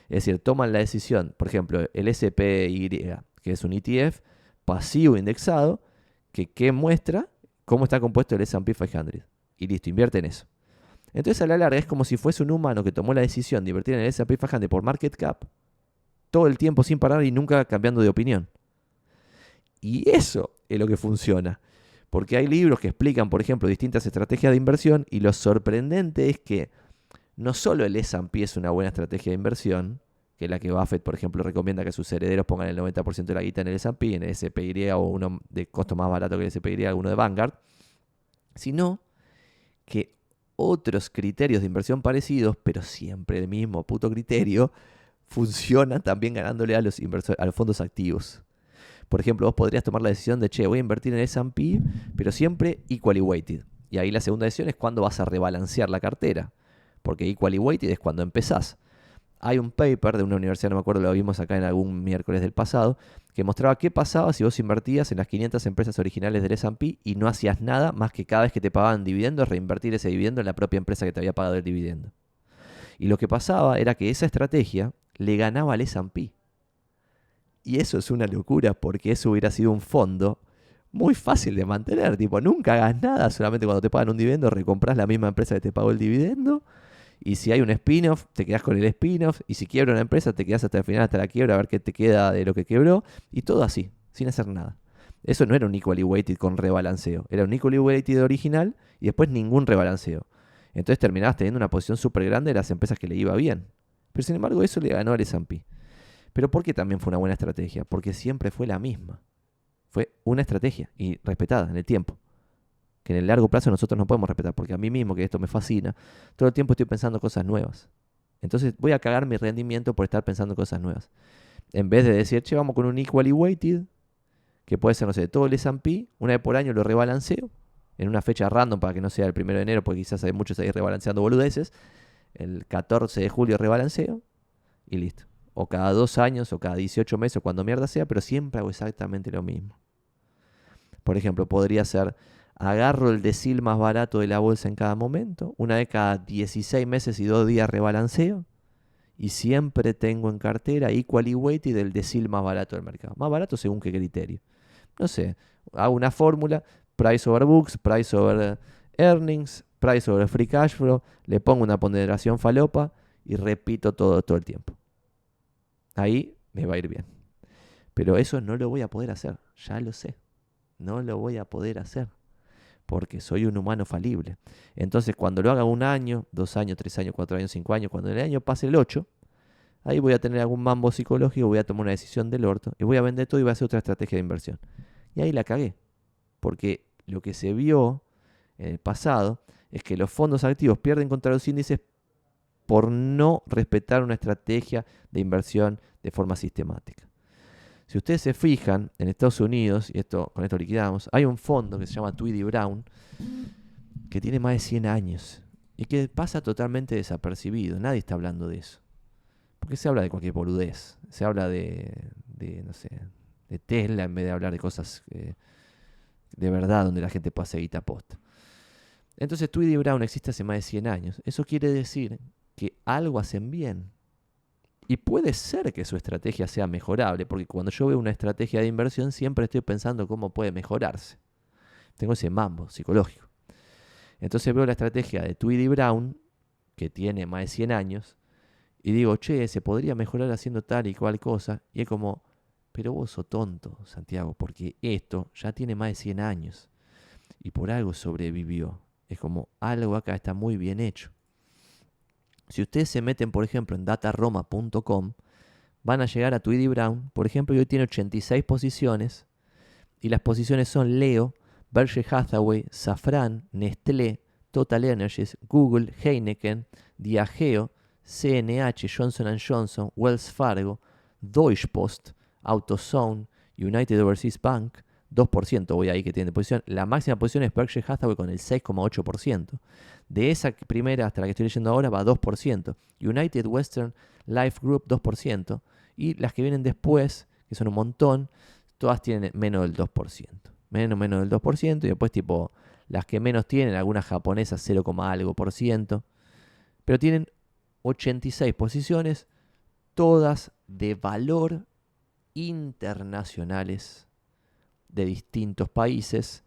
Es decir, toman la decisión, por ejemplo, el SPY, que es un ETF pasivo indexado, que muestra cómo está compuesto el S&P 500. Y listo, invierte en eso. Entonces a la larga es como si fuese un humano que tomó la decisión de invertir en el S&P 500 por market cap todo el tiempo sin parar y nunca cambiando de opinión. Y eso es lo que funciona. Porque hay libros que explican, por ejemplo, distintas estrategias de inversión y lo sorprendente es que no solo el S&P es una buena estrategia de inversión, que es la que Buffett, por ejemplo, recomienda que sus herederos pongan el 90% de la guita en el S&P, en el SPY o uno de costo más barato que el SPY, alguno de Vanguard, sino que otros criterios de inversión parecidos, pero siempre el mismo puto criterio, funcionan también ganándole a los fondos activos. Por ejemplo, vos podrías tomar la decisión de, che, voy a invertir en el S&P, pero siempre equally weighted. Y ahí la segunda decisión es cuándo vas a rebalancear la cartera. Porque equally weighted es cuando empezás. Hay un paper de una universidad, no me acuerdo, lo vimos acá en algún miércoles del pasado, que mostraba qué pasaba si vos invertías en las 500 empresas originales del S&P y no hacías nada más que cada vez que te pagaban dividendos, reinvertir ese dividendo en la propia empresa que te había pagado el dividendo. Y lo que pasaba era que esa estrategia le ganaba al S&P. Y eso es una locura porque eso hubiera sido un fondo muy fácil de mantener. Tipo, nunca hagas nada, solamente cuando te pagan un dividendo recompras la misma empresa que te pagó el dividendo. Y si hay un spin-off, te quedas con el spin-off. Y si quiebra una empresa, te quedas hasta el final, hasta la quiebra, a ver qué te queda de lo que quebró. Y todo así, sin hacer nada. Eso no era un equally weighted con rebalanceo. Era un equally weighted original y después ningún rebalanceo. Entonces terminabas teniendo una posición súper grande de las empresas que le iba bien. Pero sin embargo eso le ganó al S&P. Pero ¿por qué también fue una buena estrategia? Porque siempre fue la misma. Fue una estrategia y respetada en el tiempo. Que en el largo plazo nosotros no podemos respetar. Porque a mí mismo, que esto me fascina, todo el tiempo estoy pensando cosas nuevas. Entonces voy a cagar mi rendimiento por estar pensando cosas nuevas. En vez de decir, che, vamos con un equally weighted, que puede ser, no sé, todo el S&P, una vez por año lo rebalanceo, en una fecha random para que no sea el 1 de enero, porque quizás hay muchos ahí rebalanceando boludeces. El 14 de julio rebalanceo y listo. O cada 2 años, o cada 18 meses, o cuando mierda sea, pero siempre hago exactamente lo mismo. Por ejemplo, podría ser, agarro el decil más barato de la bolsa en cada momento, una vez cada 16 meses y 2 días rebalanceo, y siempre tengo en cartera equally weighted del decil más barato del mercado. Más barato según qué criterio. No sé, hago una fórmula, price over books, price over Earnings, price sobre free cash flow, le pongo una ponderación falopa y repito todo el tiempo. Ahí me va a ir bien. Pero eso no lo voy a poder hacer, ya lo sé. No lo voy a poder hacer porque soy un humano falible. Entonces, cuando lo haga 1 año, 2 años, 3 años, 4 años, 5 años, cuando el año pase el 8, ahí voy a tener algún mambo psicológico, voy a tomar una decisión del orto y voy a vender todo y voy a hacer otra estrategia de inversión. Y ahí la cagué. Porque lo que se vio en el pasado es que los fondos activos pierden contra los índices por no respetar una estrategia de inversión de forma sistemática. Si ustedes se fijan, en Estados Unidos, y con esto liquidamos, hay un fondo que se llama Tweedy Brown, que tiene más de 100 años y que pasa totalmente desapercibido. Nadie está hablando de eso. Porque se habla de cualquier boludez. Se habla no sé, de Tesla en vez de hablar de cosas de verdad donde la gente pueda hacer guita posta. Entonces Tweedy Brown existe hace más de 100 años. Eso quiere decir que algo hacen bien. Y puede ser que su estrategia sea mejorable, porque cuando yo veo una estrategia de inversión siempre estoy pensando cómo puede mejorarse. Tengo ese mambo psicológico. Entonces veo la estrategia de Tweedy Brown, que tiene más de 100 años, y digo, che, se podría mejorar haciendo tal y cual cosa. Y es como, pero vos sos tonto, Santiago, porque esto ya tiene más de 100 años. Y por algo sobrevivió. Es como, algo acá está muy bien hecho. Si ustedes se meten, por ejemplo, en dataroma.com, van a llegar a Tweedy Brown, por ejemplo, y hoy tiene 86 posiciones, y las posiciones son Leo, Berkshire Hathaway, Safran, Nestlé, Total Energies, Google, Heineken, Diageo, CNH, Johnson & Johnson, Wells Fargo, Deutsche Post, AutoZone, United Overseas Bank, 2% voy ahí que tiene de posición. La máxima posición es Berkshire Hathaway con el 6,8%. De esa primera hasta la que estoy leyendo ahora va 2%. United Western Life Group 2%. Y las que vienen después, que son un montón, todas tienen menos del 2%. Menos del 2%. Y después tipo las que menos tienen, algunas japonesas 0, algo por ciento. Pero tienen 86 posiciones, todas de valor internacionales de distintos países,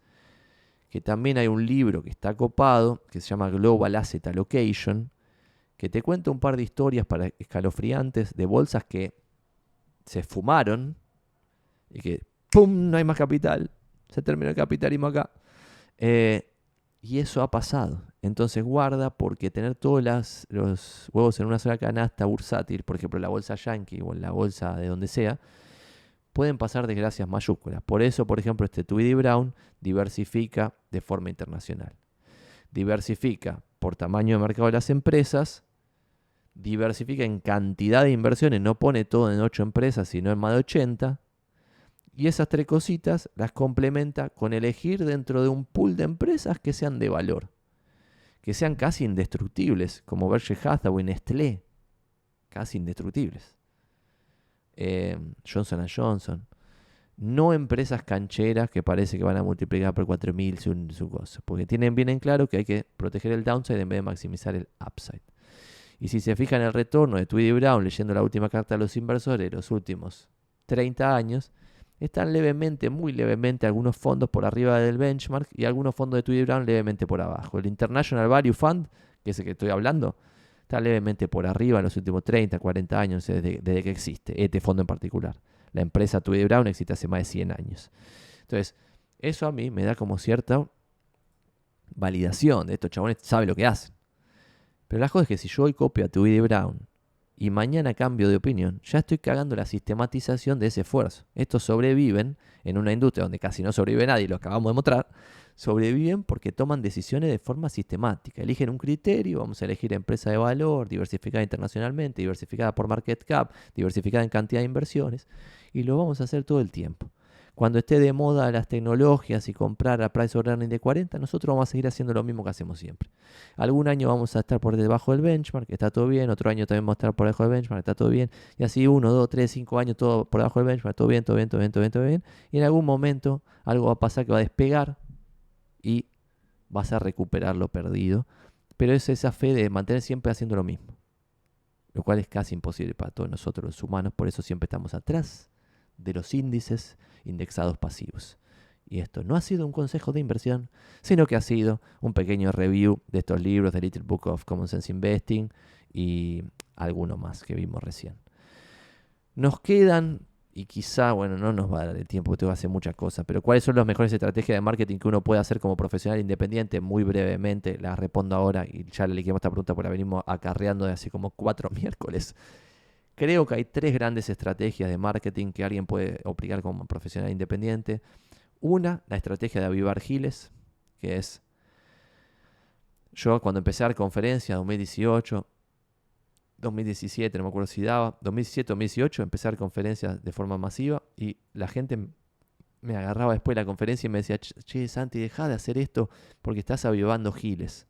que también hay un libro que está copado, que se llama Global Asset Allocation, que te cuenta un par de historias para escalofriantes de bolsas que se esfumaron y que ¡pum! No hay más capital, se terminó el capitalismo acá. Y eso ha pasado. Entonces guarda, porque tener todos los huevos en una sola canasta bursátil, por ejemplo la bolsa yankee o en la bolsa de donde sea, pueden pasar desgracias mayúsculas. Por eso, por ejemplo, este Tweedy Brown diversifica de forma internacional. Diversifica por tamaño de mercado de las empresas, diversifica en cantidad de inversiones, no pone todo en 8 empresas, sino en más de 80. Y esas 3 cositas las complementa con elegir dentro de un pool de empresas que sean de valor, que sean casi indestructibles, como Berkshire Hathaway, Nestlé, casi indestructibles. Johnson & Johnson. No empresas cancheras que parece que van a multiplicar por 4.000 su cosa, porque tienen bien en claro que hay que proteger el downside en vez de maximizar el upside. Y si se fijan en el retorno de Tweedy Brown, leyendo la última carta de los inversores, los últimos 30 años, están levemente, muy levemente, algunos fondos por arriba del benchmark y algunos fondos de Tweedy Brown levemente por abajo. El International Value Fund, que es el que estoy hablando, está levemente por arriba en los últimos 30, 40 años desde que existe, este fondo en particular. La empresa Tweedy Brown existe hace más de 100 años. Entonces, eso a mí me da como cierta validación de estos chabones, saben lo que hacen. Pero la cosa es que si yo hoy copio a Tweedy Brown y mañana cambio de opinión, ya estoy cagando la sistematización de ese esfuerzo. Estos sobreviven en una industria donde casi no sobrevive nadie, lo acabamos de mostrar. Sobreviven porque toman decisiones de forma sistemática. Eligen un criterio, vamos a elegir empresa de valor, diversificada internacionalmente, diversificada por market cap, diversificada en cantidad de inversiones, y lo vamos a hacer todo el tiempo. Cuando esté de moda las tecnologías y comprar a price over earning de 40, nosotros vamos a seguir haciendo lo mismo que hacemos siempre. Algún año vamos a estar por debajo del benchmark, está todo bien. Otro año también vamos a estar por debajo del benchmark, está todo bien. Y así 1, 2, 3, 5 años todo por debajo del benchmark, todo bien, todo bien, todo bien, todo bien, todo bien. Y en algún momento algo va a pasar que va a despegar y vas a recuperar lo perdido. Pero es esa fe de mantener siempre haciendo lo mismo, lo cual es casi imposible para todos nosotros los humanos. Por eso siempre estamos atrás de los índices indexados pasivos. Y esto no ha sido un consejo de inversión, sino que ha sido un pequeño review de estos libros, de Little Book of Common Sense Investing y alguno más que vimos recién. Nos quedan, y quizá, bueno, no nos va a dar el tiempo, porque tengo que hacer muchas cosas, pero ¿cuáles son las mejores estrategias de marketing que uno puede hacer como profesional independiente? Muy brevemente, las respondo ahora y ya le liquidamos esta pregunta porque la venimos acarreando de hace como 4 miércoles. Creo que hay 3 grandes estrategias de marketing que alguien puede aplicar como profesional independiente. Una, la estrategia de avivar giles, que es, yo cuando empecé a dar conferencias, 2018, 2017, no me acuerdo si daba, 2017, 2018, empecé a dar conferencias de forma masiva y la gente me agarraba después de la conferencia y me decía, che, Santi, deja de hacer esto porque estás avivando giles.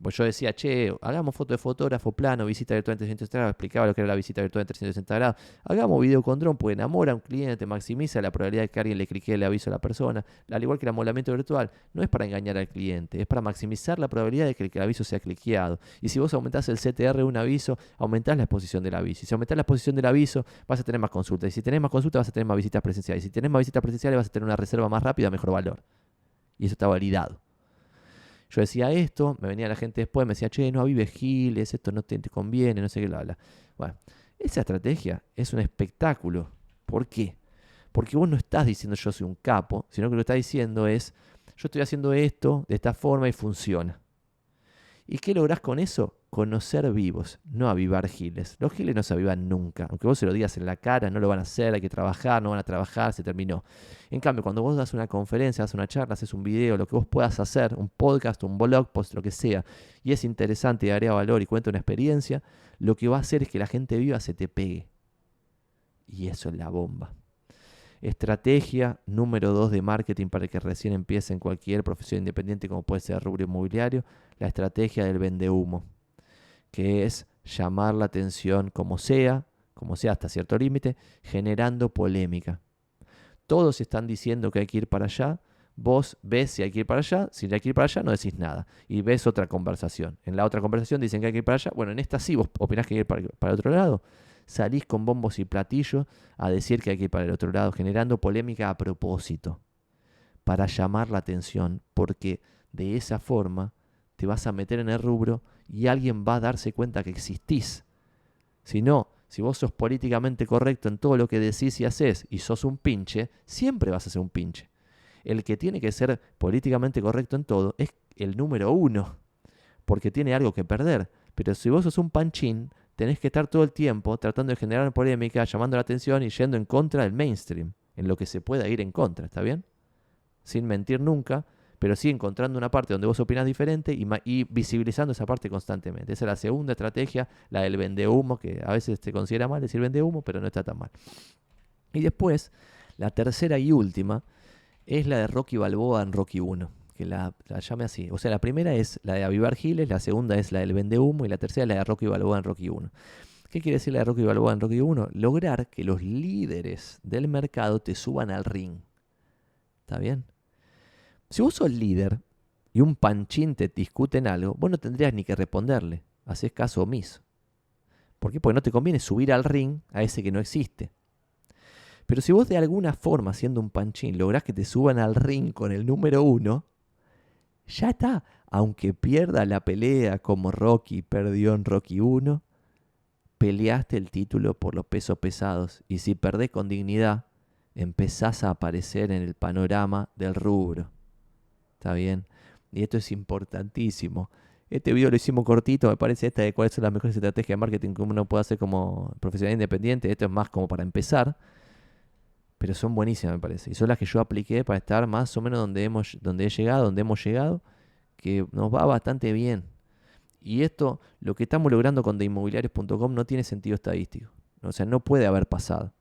Pues yo decía, che, hagamos foto de fotógrafo plano, visita virtual en 360 grados, explicaba lo que era la visita virtual en 360 grados. Hagamos video con dron, pues enamora a un cliente, maximiza la probabilidad de que alguien le clique el aviso a la persona. Al igual que el amolamiento virtual, no es para engañar al cliente, es para maximizar la probabilidad de que el aviso sea cliqueado. Y si vos aumentás el CTR de un aviso, aumentás la exposición del aviso. Y si aumentás la exposición del aviso, vas a tener más consultas. Y si tenés más consultas, vas a tener más visitas presenciales. Y si tenés más visitas presenciales, vas a tener una reserva más rápida, mejor valor. Y eso está validado. Yo decía esto, me venía la gente después, me decía, che, no avives giles, esto no te conviene, no sé qué, bla. Bueno, esa estrategia es un espectáculo. ¿Por qué? Porque vos no estás diciendo yo soy un capo, sino que lo que estás diciendo es, yo estoy haciendo esto de esta forma y funciona. ¿Y qué lográs con eso? Conocer vivos, no avivar giles. Los giles no se avivan nunca. Aunque vos se lo digas en la cara, no lo van a hacer, hay que trabajar, no van a trabajar, se terminó. En cambio, cuando vos das una conferencia, das una charla, haces un video, lo que vos puedas hacer, un podcast, un blog post, lo que sea, y es interesante y agrega valor y cuenta una experiencia, lo que va a hacer es que la gente viva se te pegue. Y eso es la bomba. Estrategia número 2 de marketing para que recién empiece en cualquier profesión independiente como puede ser rubro inmobiliario, la estrategia del vendehumo, que es llamar la atención como sea hasta cierto límite, generando polémica. Todos están diciendo que hay que ir para allá, vos ves si hay que ir para allá, si hay que ir para allá no decís nada y ves otra conversación. En la otra conversación dicen que hay que ir para allá, bueno, en esta sí vos opinás que hay que ir para el otro lado. Salís con bombos y platillos a decir que hay que ir para el otro lado, generando polémica a propósito, para llamar la atención, porque de esa forma te vas a meter en el rubro y alguien va a darse cuenta que existís. Si no, si vos sos políticamente correcto en todo lo que decís y haces y sos un pinche, siempre vas a ser un pinche. El que tiene que ser políticamente correcto en todo es el número 1, porque tiene algo que perder. Pero si vos sos un panchín, tenés que estar todo el tiempo tratando de generar polémica, llamando la atención y yendo en contra del mainstream, en lo que se pueda ir en contra, ¿está bien? Sin mentir nunca, pero sí encontrando una parte donde vos opinás diferente y visibilizando esa parte constantemente. Esa es la segunda estrategia, la del vendehumo, que a veces se considera mal decir vendehumo, pero no está tan mal. Y después, la tercera y última, es la de Rocky Balboa en Rocky 1. Que la llame así. O sea, la primera es la de avivar giles, la segunda es la del vendehumo y la tercera es la de Rocky Balboa en Rocky 1. ¿Qué quiere decir la de Rocky Balboa en Rocky 1? Lograr que los líderes del mercado te suban al ring. ¿Está bien? Si vos sos líder y un panchín te discute en algo, vos no tendrías ni que responderle. Hacés caso omiso. ¿Por qué? Porque no te conviene subir al ring a ese que no existe. Pero si vos de alguna forma, siendo un panchín, lográs que te suban al ring con el número 1, ya está. Aunque pierda la pelea como Rocky perdió en Rocky 1, peleaste el título por los pesos pesados. Y si perdés con dignidad, empezás a aparecer en el panorama del rubro. ¿Está bien? Y esto es importantísimo. Este video lo hicimos cortito, me parece, esta de cuáles son las mejores estrategias de marketing que uno puede hacer como profesional independiente. Esto es más como para empezar. Pero son buenísimas, me parece. Y son las que yo apliqué para estar más o menos donde hemos llegado, que nos va bastante bien. Y esto, lo que estamos logrando con deinmobiliarios.com no tiene sentido estadístico. O sea, no puede haber pasado.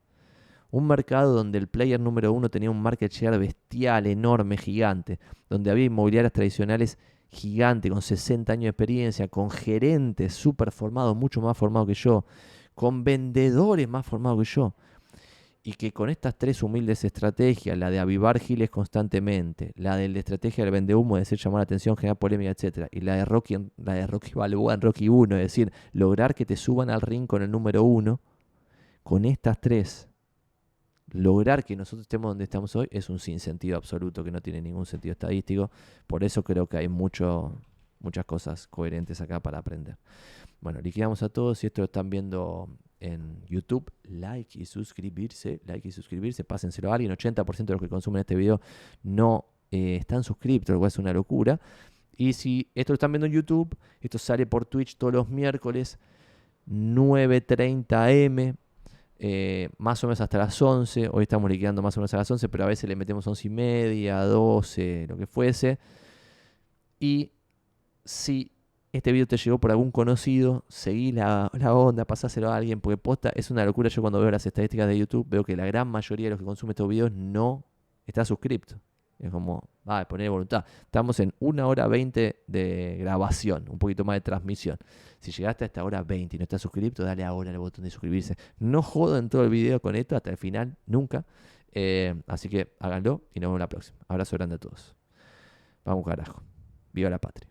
Un mercado donde el player número 1 tenía un market share bestial, enorme, gigante, donde había inmobiliarias tradicionales gigantes, con 60 años de experiencia, con gerentes súper formados, mucho más formados que yo, con vendedores más formados que yo. Y que con estas 3 humildes estrategias, la de avivar giles constantemente, la de la estrategia del vendehumo, de hacer llamar la atención, generar polémica, etc. Y la de Rocky Balboa en Rocky 1, es decir, lograr que te suban al ring con el número 1, con estas 3 lograr que nosotros estemos donde estamos hoy es un sinsentido absoluto que no tiene ningún sentido estadístico. Por eso creo que hay muchas cosas coherentes acá para aprender. Bueno, liquidamos a todos. Si esto lo están viendo en YouTube, like y suscribirse, pásenselo a alguien. 80% de los que consumen este video no están suscriptos, lo cual es una locura. Y si esto lo están viendo en YouTube, esto sale por Twitch todos los miércoles, 9:30 am, más o menos hasta las 11. Hoy estamos liquidando más o menos a las 11, pero a veces le metemos 11:30, 12, lo que fuese. Y si este video te llegó por algún conocido, seguí la onda, pasáselo a alguien, porque posta es una locura. Yo cuando veo las estadísticas de YouTube, veo que la gran mayoría de los que consumen estos videos no está suscripto. Es como, poner voluntad. Estamos en 1 hora 20 de grabación, un poquito más de transmisión. Si llegaste a esta hora 20 y no estás suscripto, dale ahora al botón de suscribirse. No jodo en todo el video con esto hasta el final, nunca. Así que háganlo y nos vemos la próxima. Abrazo grande a todos. Vamos carajo. Viva la patria.